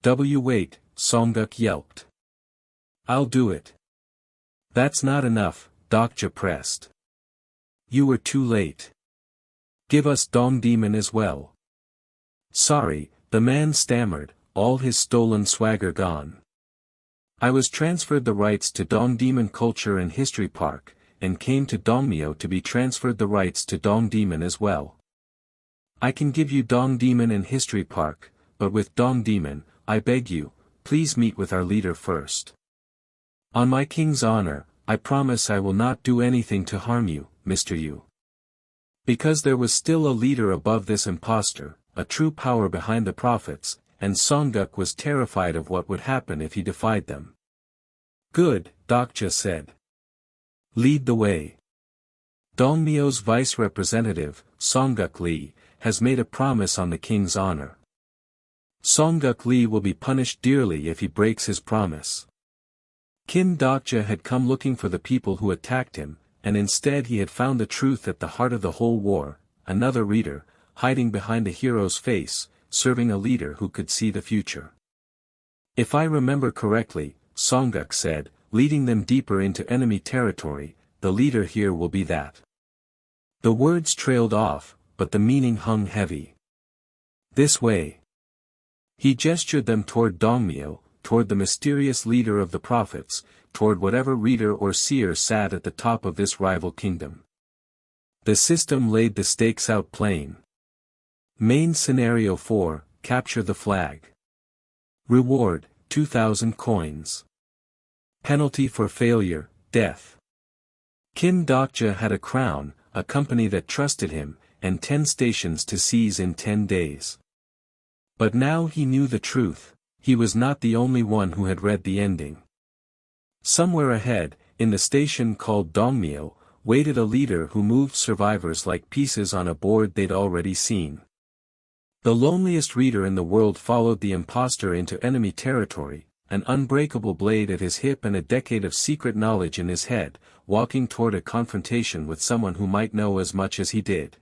Wait, Songguk yelped. I'll do it. That's not enough, Dokja pressed. You were too late. Give us Dong Demon as well. Sorry, the man stammered, all his stolen swagger gone. I was transferred the rights to Dong Demon Culture and History Park, and came to Dongmyo to be transferred the rights to Dong Demon as well. I can give you Dong Demon and History Park, but with Dong Demon, I beg you, please meet with our leader first. On my king's honor, I promise I will not do anything to harm you, Mr. Yoo. Because there was still a leader above this impostor, a true power behind the prophets, and Songguk was terrified of what would happen if he defied them. Good, Dokja said. Lead the way. Dongmyo's vice representative, Songguk Lee, has made a promise on the king's honor. Songguk Lee will be punished dearly if he breaks his promise. Kim Dokja had come looking for the people who attacked him, and instead he had found the truth at the heart of the whole war, another reader, hiding behind the hero's face, serving a leader who could see the future. If I remember correctly, Songguk said, leading them deeper into enemy territory, the leader here will be that. The words trailed off, but the meaning hung heavy. This way. He gestured them toward Dongmyo, toward the mysterious leader of the prophets, toward whatever reader or seer sat at the top of this rival kingdom. The system laid the stakes out plain. Main Scenario 4, Capture the Flag. Reward, 2,000 coins. Penalty for failure, death. Kim Dokja had a crown, a company that trusted him, and 10 stations to seize in 10 days. But now he knew the truth, he was not the only one who had read the ending. Somewhere ahead, in the station called Dongmyo, waited a leader who moved survivors like pieces on a board they'd already seen. The loneliest reader in the world followed the impostor into enemy territory, an unbreakable blade at his hip and a decade of secret knowledge in his head, walking toward a confrontation with someone who might know as much as he did.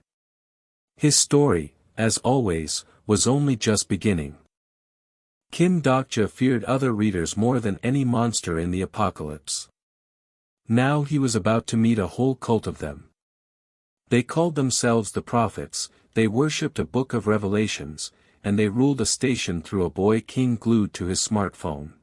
His story, as always, was only just beginning. Kim Dokja feared other readers more than any monster in the apocalypse. Now he was about to meet a whole cult of them. They called themselves the prophets, they worshipped a book of revelations, and they ruled a station through a boy king glued to his smartphone.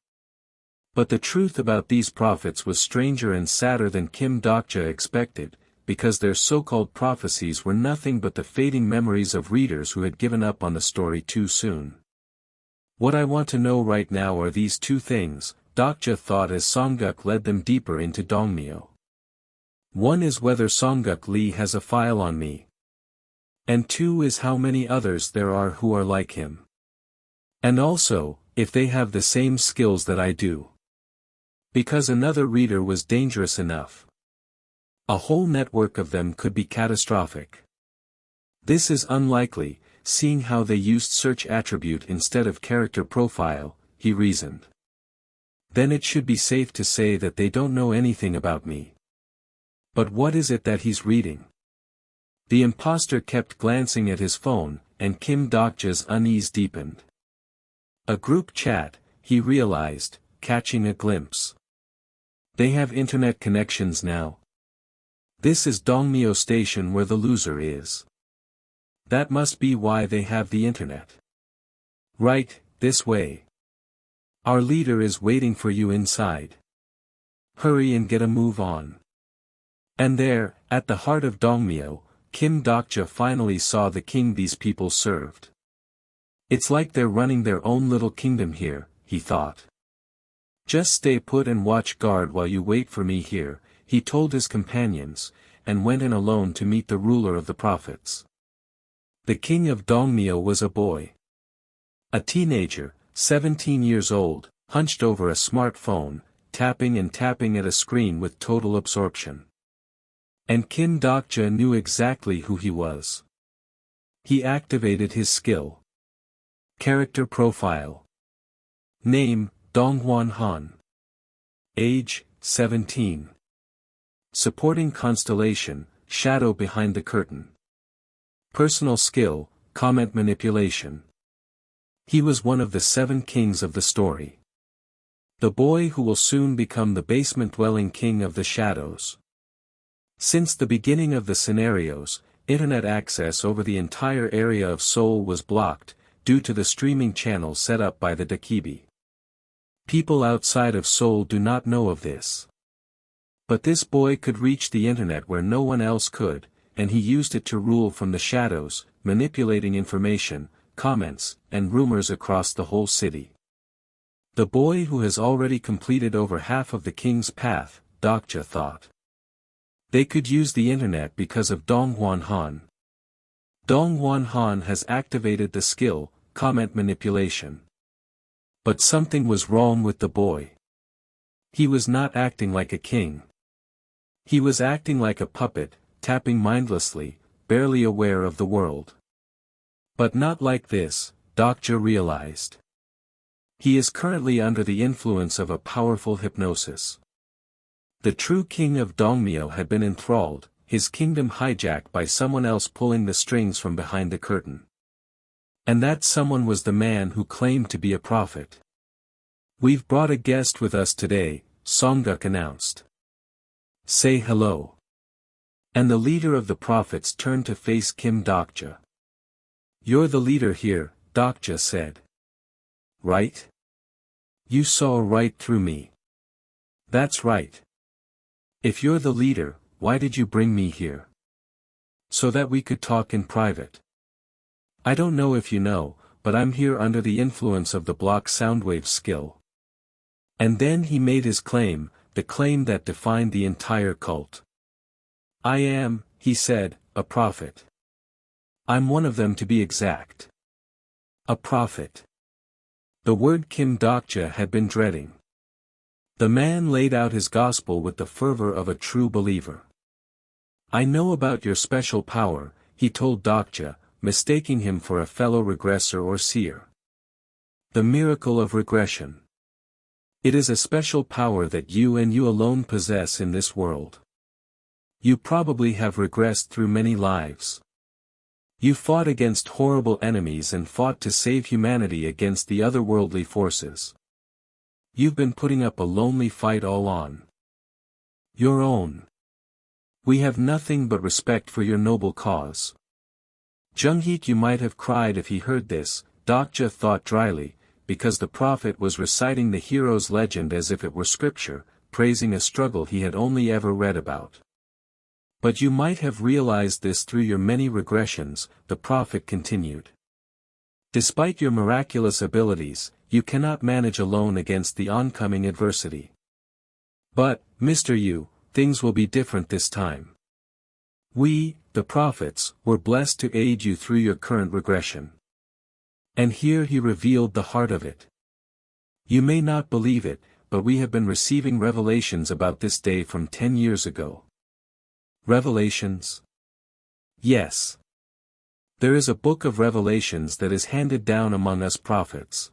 But the truth about these prophets was stranger and sadder than Kim Dokja expected, because their so-called prophecies were nothing but the fading memories of readers who had given up on the story too soon. What I want to know right now are these two things, Dokja thought as Songguk led them deeper into Dongmyo. One is whether Songguk Lee has a file on me. And 2 is how many others there are who are like him. And also, if they have the same skills that I do. Because another reader was dangerous enough. A whole network of them could be catastrophic. This is unlikely, seeing how they used search attribute instead of character profile, he reasoned. Then it should be safe to say that they don't know anything about me. But what is it that he's reading? The impostor kept glancing at his phone, and Kim Dokja's unease deepened. A group chat, he realized, catching a glimpse. They have internet connections now. This is Dongmyo station where the loser is. That must be why they have the internet. Right, this way. Our leader is waiting for you inside. Hurry and get a move on. And there, at the heart of Dongmyo, Kim Dokja finally saw the king these people served. It's like they're running their own little kingdom here, he thought. Just stay put and watch guard while you wait for me here, he told his companions, and went in alone to meet the ruler of the prophets. The king of Dongmyo was a boy. A teenager, 17 years old, hunched over a smartphone, tapping and tapping at a screen with total absorption. And Kim Dokja knew exactly who he was. He activated his skill. Character profile. Name, Donghwan Han. Age, 17. Supporting constellation, shadow behind the curtain. Personal skill, comment manipulation. He was one of the 7 kings of the story. The boy who will soon become the basement-dwelling king of the shadows. Since the beginning of the scenarios, internet access over the entire area of Seoul was blocked, due to the streaming channels set up by the Dakibi. People outside of Seoul do not know of this. But this boy could reach the internet where no one else could, and he used it to rule from the shadows, manipulating information, comments, and rumors across the whole city. The boy who has already completed over half of the king's path, Dokja thought. They could use the internet because of Dong Hwan Han. Dong Hwan Han has activated the skill, comment manipulation. But something was wrong with the boy. He was not acting like a king. He was acting like a puppet, tapping mindlessly, barely aware of the world. But not like this, Dokja realized. He is currently under the influence of a powerful hypnosis. The true king of Dongmyo had been enthralled, his kingdom hijacked by someone else pulling the strings from behind the curtain. And that someone was the man who claimed to be a prophet. "We've brought a guest with us today," Songguk announced. "Say hello." And the leader of the prophets turned to face Kim Dokja. "You're the leader here," Dokja said. "Right? You saw right through me." "That's right. If you're the leader, why did you bring me here?" "So that we could talk in private. I don't know if you know, but I'm here under the influence of the block soundwave skill." And then he made his claim, the claim that defined the entire cult. "I am," he said, "a prophet. I'm one of them to be exact." A prophet. The word Kim Dokja had been dreading. The man laid out his gospel with the fervor of a true believer. "I know about your special power," he told Dokja, mistaking him for a fellow regressor or seer. "The miracle of regression. It is a special power that you and you alone possess in this world. You probably have regressed through many lives. You fought against horrible enemies and fought to save humanity against the otherworldly forces. You've been putting up a lonely fight all on your own. We have nothing but respect for your noble cause." Joonghyuk might have cried if he heard this, Dokja thought dryly, because the prophet was reciting the hero's legend as if it were scripture, praising a struggle he had only ever read about. "But you might have realized this through your many regressions," the prophet continued. "Despite your miraculous abilities, you cannot manage alone against the oncoming adversity. But, Mr. Yu, things will be different this time. We, the prophets, were blessed to aid you through your current regression." And here he revealed the heart of it. "You may not believe it, but we have been receiving revelations about this day from 10 years ago." Revelations? Yes. There is a book of revelations that is handed down among us prophets.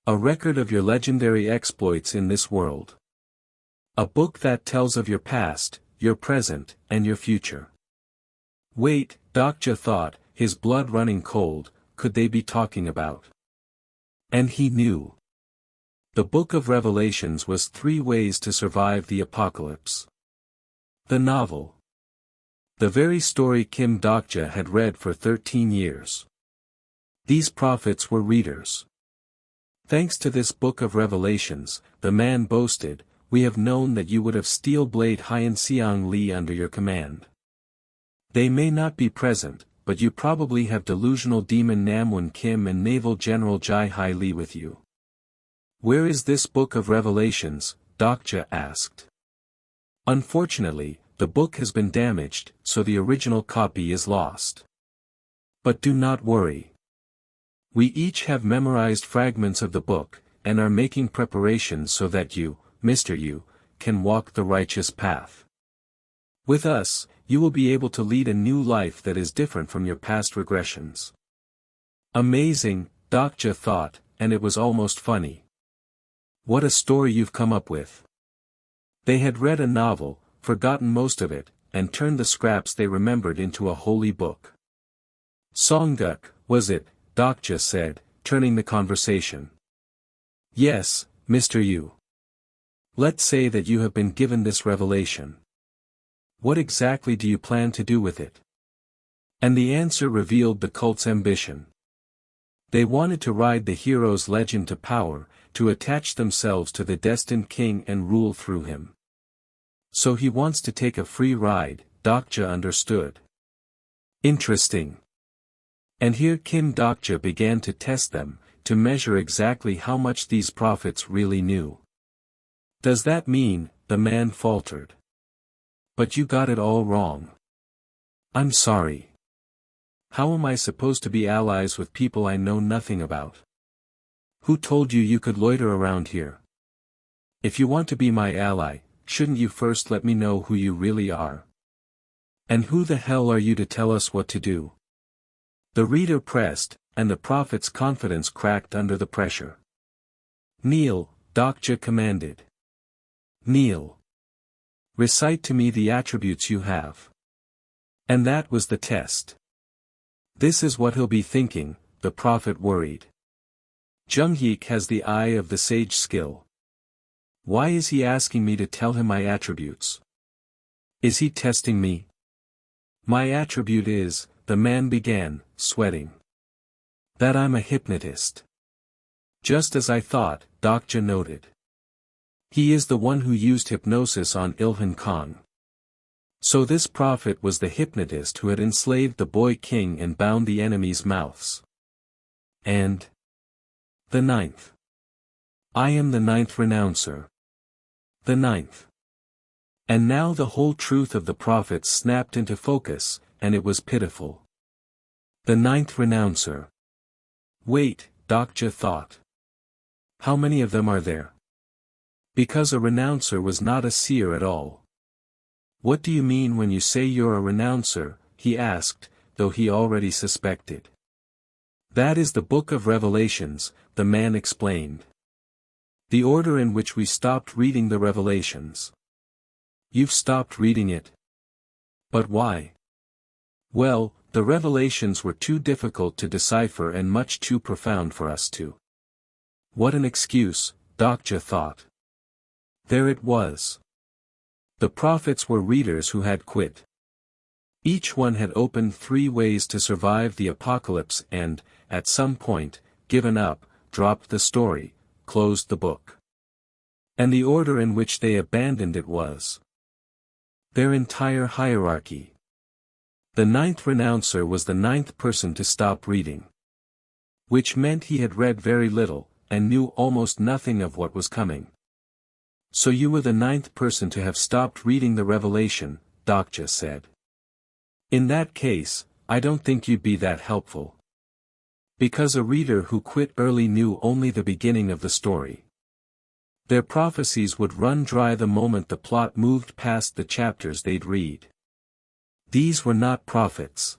A record of your legendary exploits in this world. A book that tells of your past, your present, and your future. Wait, Dokja thought, his blood running cold, could they be talking about? And he knew. The book of Revelations was 3 ways to survive the apocalypse. The novel. The very story Kim Dokja had read for 13 years. These prophets were readers. "Thanks to this book of Revelations," the man boasted, "we have known that you would have Steel Blade Hyen Seong Lee under your command. They may not be present, but you probably have delusional demon Namwon Kim and naval general Jai Hai Lee with you." "Where is this book of Revelations?" Dokja asked. "Unfortunately, the book has been damaged, so the original copy is lost. But do not worry. We each have memorized fragments of the book, and are making preparations so that you, Mr. Yu, can walk the righteous path. With us, you will be able to lead a new life that is different from your past regressions." Amazing, Dokja thought, and it was almost funny. What a story you've come up with. They had read a novel, forgotten most of it, and turned the scraps they remembered into a holy book. Songguk, was it? Dokja said, turning the conversation. Yes, Mr. Yoo. Let's say that you have been given this revelation. What exactly do you plan to do with it? And the answer revealed the cult's ambition. They wanted to ride the hero's legend to power, to attach themselves to the destined king and rule through him. So he wants to take a free ride, Dokja understood. Interesting. And here Kim Dokja began to test them, to measure exactly how much these prophets really knew. Does that mean, the man faltered. But you got it all wrong. I'm sorry. How am I supposed to be allies with people I know nothing about? Who told you you could loiter around here? If you want to be my ally, shouldn't you first let me know who you really are? And who the hell are you to tell us what to do? The reader pressed, and the prophet's confidence cracked under the pressure. Kneel, Dokja commanded. Kneel. Recite to me the attributes you have. And that was the test. This is what he'll be thinking, the prophet worried. Joonghyuk has the eye of the sage skill. Why is he asking me to tell him my attributes? Is he testing me? My attribute is, the man began, sweating. That I'm a hypnotist. Just as I thought, Dokja noted. He is the one who used hypnosis on Ilhan Khan. So this prophet was the hypnotist who had enslaved the boy king and bound the enemy's mouths. And the ninth. I am the ninth renouncer. The ninth. And now the whole truth of the prophet snapped into focus, and it was pitiful. The ninth renouncer. Wait, Dokja thought. How many of them are there? Because a renouncer was not a seer at all. What do you mean when you say you're a renouncer? He asked, though he already suspected. That is the Book of Revelations, the man explained. The order in which we stopped reading the Revelations. You've stopped reading it. But why? Well, the Revelations were too difficult to decipher and much too profound for us to. What an excuse, Dokja thought. There it was. The prophets were readers who had quit. Each one had opened 3 ways to survive the apocalypse and, at some point, given up, dropped the story, closed the book. And the order in which they abandoned it was their entire hierarchy. The ninth renouncer was the ninth person to stop reading. Which meant he had read very little, and knew almost nothing of what was coming. So you were the ninth person to have stopped reading the Revelation, Dokja said. In that case, I don't think you'd be that helpful. Because a reader who quit early knew only the beginning of the story. Their prophecies would run dry the moment the plot moved past the chapters they'd read. These were not prophets.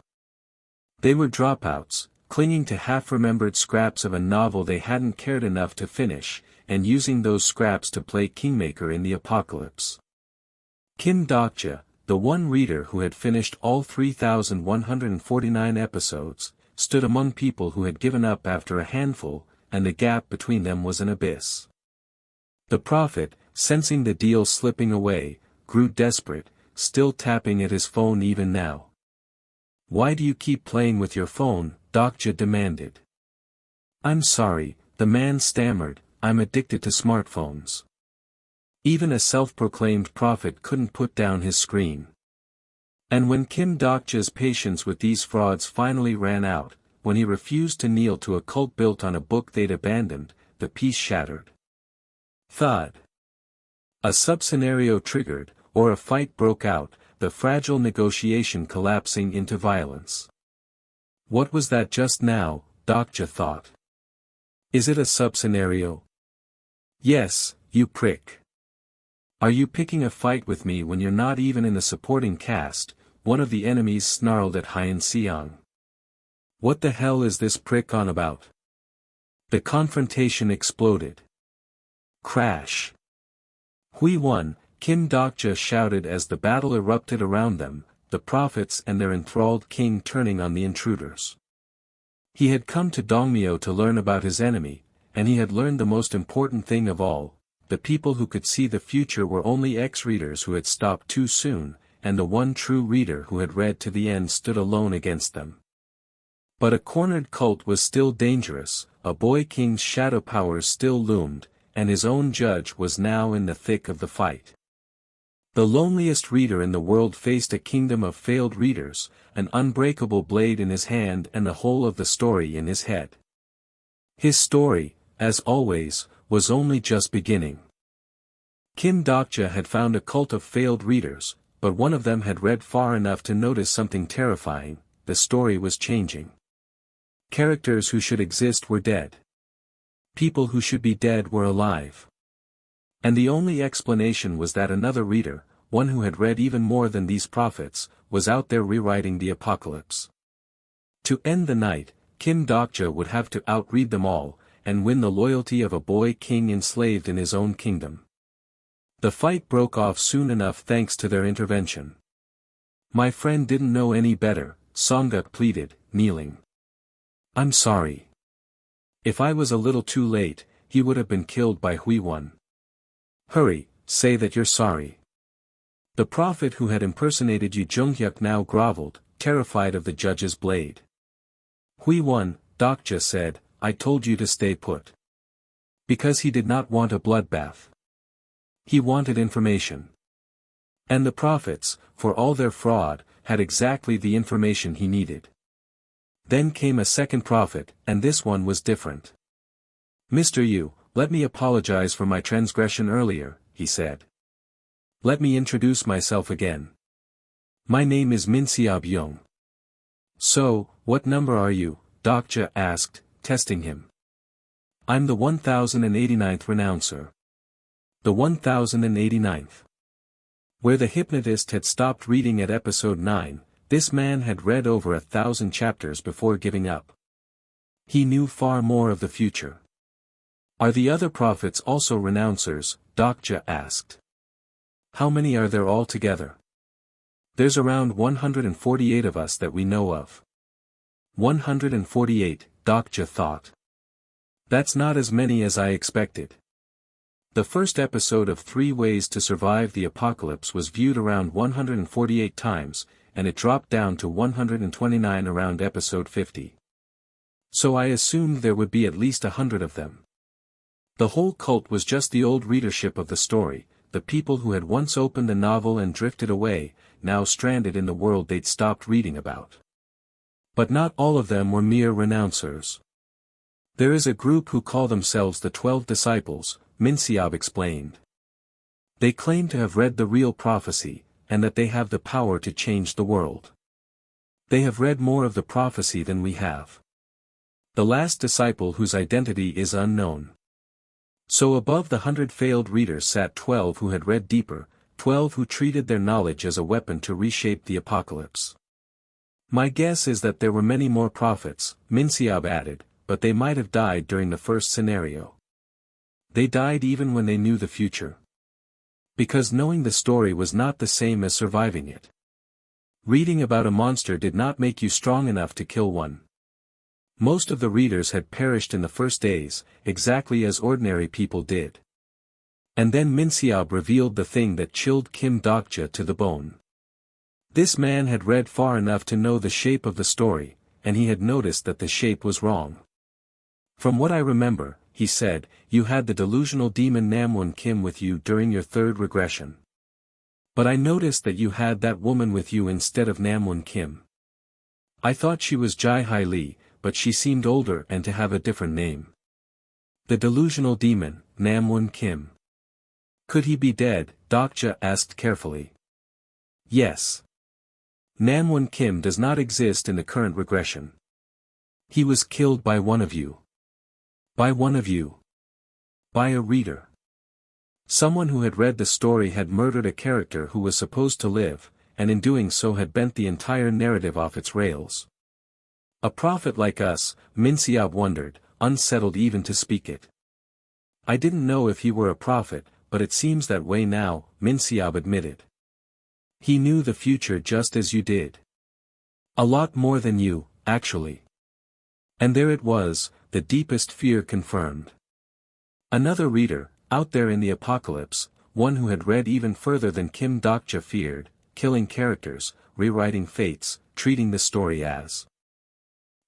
They were dropouts, clinging to half-remembered scraps of a novel they hadn't cared enough to finish, and using those scraps to play kingmaker in the apocalypse. Kim Dokja, the one reader who had finished all 3,149 episodes, stood among people who had given up after a handful, and the gap between them was an abyss. The prophet, sensing the deal slipping away, grew desperate, still tapping at his phone even now. Why do you keep playing with your phone? Dokja demanded. I'm sorry, the man stammered, I'm addicted to smartphones. Even a self-proclaimed prophet couldn't put down his screen. And when Kim Dokja's patience with these frauds finally ran out, when he refused to kneel to a cult built on a book they'd abandoned, the peace shattered. Thud. A sub-scenario triggered, or a fight broke out, the fragile negotiation collapsing into violence. What was that just now? Dokja thought. Is it a sub-scenario? Yes, you prick. Are you picking a fight with me when you're not even in the supporting cast? One of the enemies snarled at Hyeon Seong. What the hell is this prick on about? The confrontation exploded. Crash. We won, Kim Dokja shouted as the battle erupted around them, the prophets and their enthralled king turning on the intruders. He had come to Dongmyo to learn about his enemy, and he had learned the most important thing of all: the people who could see the future were only ex-readers who had stopped too soon, and the one true reader who had read to the end stood alone against them. But a cornered cult was still dangerous, a boy king's shadow powers still loomed, and his own judge was now in the thick of the fight. The loneliest reader in the world faced a kingdom of failed readers, an unbreakable blade in his hand and the whole of the story in his head. His story, as always, was only just beginning. Kim Dokja had found a cult of failed readers, but one of them had read far enough to notice something terrifying: the story was changing. Characters who should exist were dead. People who should be dead were alive. And the only explanation was that another reader, one who had read even more than these prophets, was out there rewriting the apocalypse. To end the night, Kim Dokja would have to outread them all, and win the loyalty of a boy king enslaved in his own kingdom. The fight broke off soon enough thanks to their intervention. "My friend didn't know any better," Songguk pleaded, kneeling. "I'm sorry. If I was a little too late, he would have been killed by Hui-won." "Hurry, say that you're sorry." The prophet who had impersonated Yoo Joonghyuk now groveled, terrified of the judge's blade. "Hui-won," Dokja said, "I told you to stay put." Because he did not want a bloodbath. He wanted information. And the prophets, for all their fraud, had exactly the information he needed. Then came a second prophet, and this one was different. "Mr. Yoo, let me apologize for my transgression earlier," he said. "Let me introduce myself again. My name is Minseob Young." "So, what number are you?" Dokja asked, testing him. "I'm the 1089th renouncer." The 1089th. Where the hypnotist had stopped reading at episode 9, this man had read over 1,000 chapters before giving up. He knew far more of the future. "Are the other prophets also renouncers?" Dokja asked. "How many are there altogether?" "There's around 148 of us that we know of." 148, Dokja thought. "That's not as many as I expected." The first episode of 3 Ways to Survive the Apocalypse was viewed around 148 times, and it dropped down to 129 around episode 50. So I assumed there would be at least 100 of them. The whole cult was just the old readership of the story, the people who had once opened the novel and drifted away, now stranded in the world they'd stopped reading about. But not all of them were mere renouncers. There is a group who call themselves the 12 Disciples, Minseob explained. They claim to have read the real prophecy, and that they have the power to change the world. They have read more of the prophecy than we have. The last disciple whose identity is unknown. So above the 100 failed readers sat 12 who had read deeper, 12 who treated their knowledge as a weapon to reshape the apocalypse. My guess is that there were many more prophets, Minseob added, but they might have died during the first scenario. They died even when they knew the future. Because knowing the story was not the same as surviving it. Reading about a monster did not make you strong enough to kill one. Most of the readers had perished in the first days, exactly as ordinary people did. And then Minseob revealed the thing that chilled Kim Dokja to the bone. This man had read far enough to know the shape of the story, and he had noticed that the shape was wrong. "From what I remember," he said, "you had the delusional demon Namwon Kim with you during your third regression. But I noticed that you had that woman with you instead of Namwon Kim. I thought she was Jai-Hai Lee, but she seemed older and to have a different name. The delusional demon, Namwon Kim. Could he be dead?" Dokja asked carefully. "Yes. Namwon Kim does not exist in the current regression. He was killed by one of you." "By one of you?" "By a reader. Someone who had read the story had murdered a character who was supposed to live, and in doing so had bent the entire narrative off its rails." "A prophet like us," Minseob wondered, unsettled even to speak it. "I didn't know if he were a prophet, but it seems that way now," Minseob admitted. "He knew the future just as you did. A lot more than you, actually. And there it was, the deepest fear confirmed. Another reader, out there in the apocalypse, one who had read even further than Kim Dokja feared, killing characters, rewriting fates, treating the story as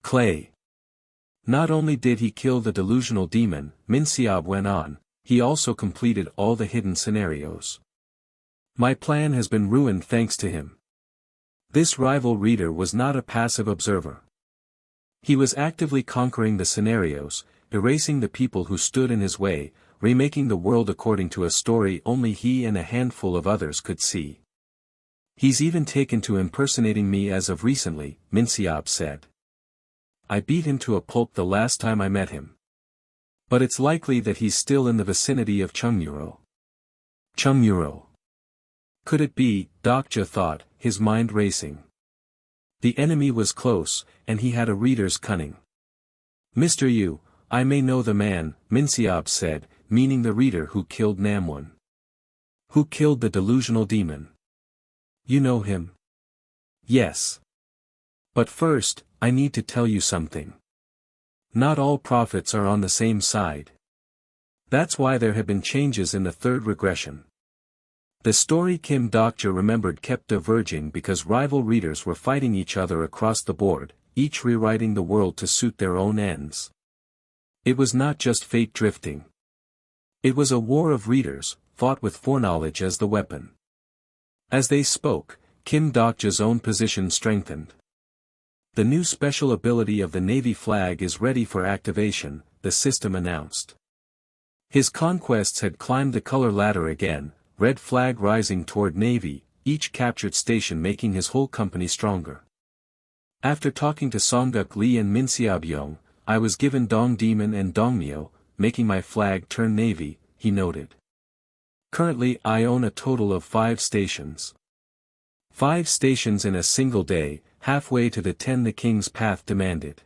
clay. Not only did he kill the delusional demon, Minseob went on, he also completed all the hidden scenarios. My plan has been ruined thanks to him. This rival reader was not a passive observer. He was actively conquering the scenarios, erasing the people who stood in his way, remaking the world according to a story only he and a handful of others could see. He's even taken to impersonating me as of recently, Minseob said. I beat him to a pulp the last time I met him. But it's likely that he's still in the vicinity of Chungmuro. Chungmuro. Could it be, Dokja thought, his mind racing. The enemy was close, and he had a reader's cunning. Mr. Yoo, I may know the man, Minseob said, meaning the reader who killed Namwon. Who killed the delusional demon. You know him? Yes. But first, I need to tell you something. Not all prophets are on the same side. That's why there have been changes in the third regression. The story Kim Dokja remembered kept diverging because rival readers were fighting each other across the board, each rewriting the world to suit their own ends. It was not just fate drifting. It was a war of readers, fought with foreknowledge as the weapon. As they spoke, Kim Dokja's own position strengthened. The new special ability of the Navy flag is ready for activation, the system announced. His conquests had climbed the color ladder again, red flag rising toward Navy, each captured station making his whole company stronger. After talking to Songguk Lee and Minseob, I was given Dong Demon and Dongmyo, making my flag turn Navy, he noted. Currently I own a total of 5 stations. 5 stations in a single day, halfway to the 10 the king's path demanded.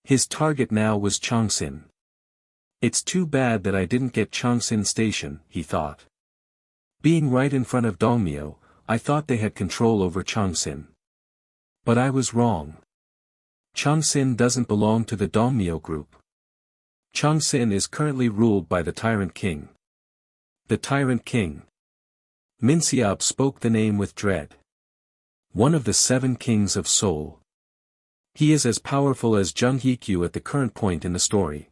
His target now was Chongsin. It's too bad that I didn't get Chongsin Station, he thought. Being right in front of Dongmyo, I thought they had control over Chongsin. But I was wrong. Chongsin doesn't belong to the Dongmyo group. Chongsin is currently ruled by the Tyrant King. The Tyrant King. Minseob spoke the name with dread. One of the 7 kings of Seoul. He is as powerful as Joonghyuk at the current point in the story.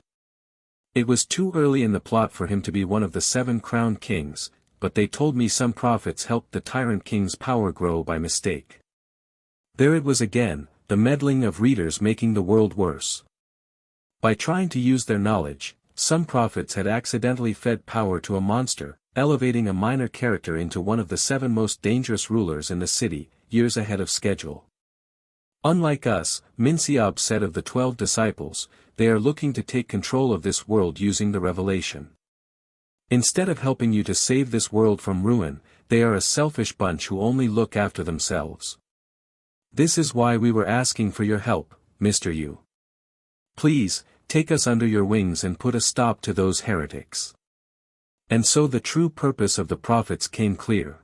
It was too early in the plot for him to be one of the 7 crowned kings, but they told me some prophets helped the Tyrant King's power grow by mistake. There it was again, the meddling of readers making the world worse. By trying to use their knowledge, some prophets had accidentally fed power to a monster, elevating a minor character into one of the 7 most dangerous rulers in the city, years ahead of schedule. Unlike us, Minseob said of the 12 disciples, they are looking to take control of this world using the revelation. Instead of helping you to save this world from ruin, they are a selfish bunch who only look after themselves. This is why we were asking for your help, Mr. Yoo. Please, take us under your wings and put a stop to those heretics. And so the true purpose of the prophets came clear.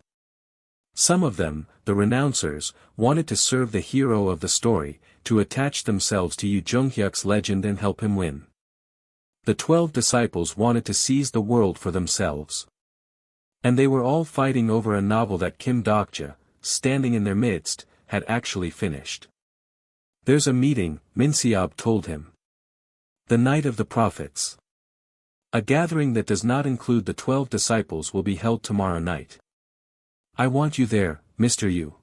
Some of them, the renouncers, wanted to serve the hero of the story, to attach themselves to Yoo Joonghyuk's legend and help him win. The 12 disciples wanted to seize the world for themselves. And they were all fighting over a novel that Kim Dokja, standing in their midst, had actually finished. There's a meeting, Minseob told him. The Night of the Prophets. A gathering that does not include the 12 disciples will be held tomorrow night. I want you there, Mr. Yoo.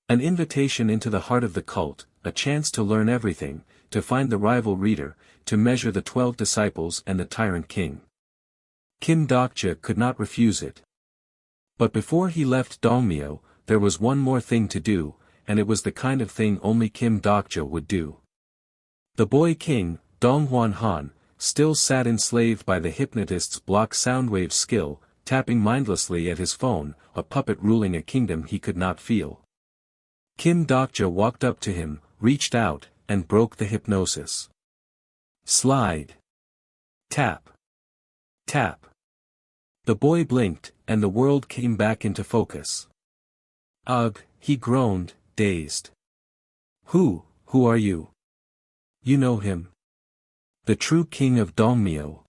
An invitation into the heart of the cult, a chance to learn everything, to find the rival reader, to measure the 12 disciples and the Tyrant King. Kim Dokja could not refuse it. But before he left Dongmyo, there was one more thing to do, and it was the kind of thing only Kim Dokja would do. The boy king, Donghwan Han, still sat enslaved by the hypnotist's block soundwave skill, tapping mindlessly at his phone, a puppet ruling a kingdom he could not feel. Kim Dokja walked up to him, reached out, and broke the hypnosis. Slide. Tap. Tap. The boy blinked, and the world came back into focus. Ugh, he groaned, dazed. Who are you? You know him? The true king of Dongmyo.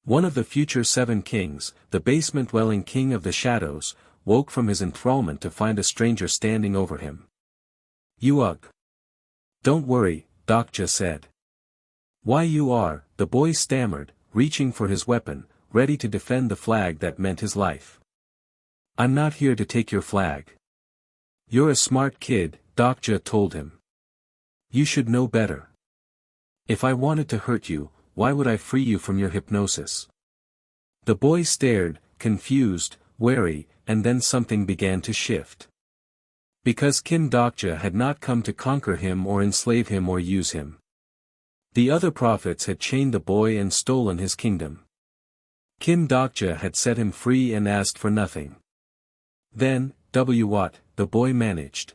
One of the future 7 kings, the basement-dwelling king of the shadows, woke from his enthrallment to find a stranger standing over him. Yoo. Don't worry, Dokja said. Why you are, the boy stammered, reaching for his weapon, ready to defend the flag that meant his life. I'm not here to take your flag. You're a smart kid, Dokja told him. You should know better. If I wanted to hurt you, why would I free you from your hypnosis? The boy stared, confused, wary, and then something began to shift. Because Kim Dokja had not come to conquer him or enslave him or use him. The other prophets had chained the boy and stolen his kingdom. Kim Dokja had set him free and asked for nothing. Then, what, the boy managed.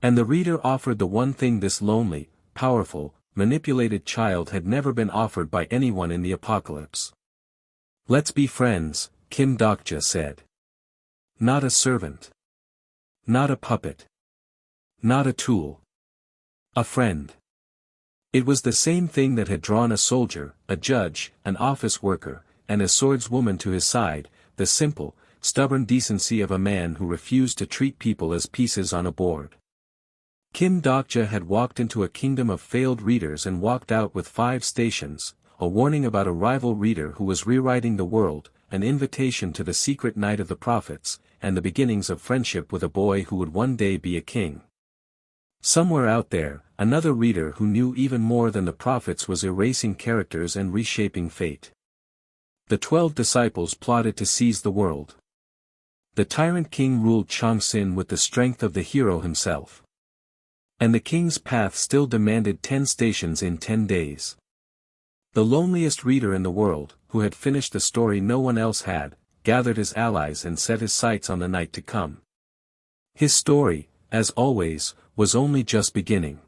And the reader offered the one thing this lonely, powerful, manipulated child had never been offered by anyone in the apocalypse. Let's be friends, Kim Dokja said. Not a servant. Not a puppet. Not a tool. A friend. It was the same thing that had drawn a soldier, a judge, an office worker, and a swordswoman to his side, the simple, stubborn decency of a man who refused to treat people as pieces on a board. Kim Dokja had walked into a kingdom of failed readers and walked out with 5 stations, a warning about a rival reader who was rewriting the world, an invitation to the secret night of the prophets, and the beginnings of friendship with a boy who would one day be a king. Somewhere out there, another reader who knew even more than the prophets was erasing characters and reshaping fate. The 12 disciples plotted to seize the world. The tyrant king ruled Chongsin with the strength of the hero himself. And the king's path still demanded 10 stations in 10 days. The loneliest reader in the world, who had finished the story no one else had, gathered his allies and set his sights on the night to come. His story, as always, was only just beginning.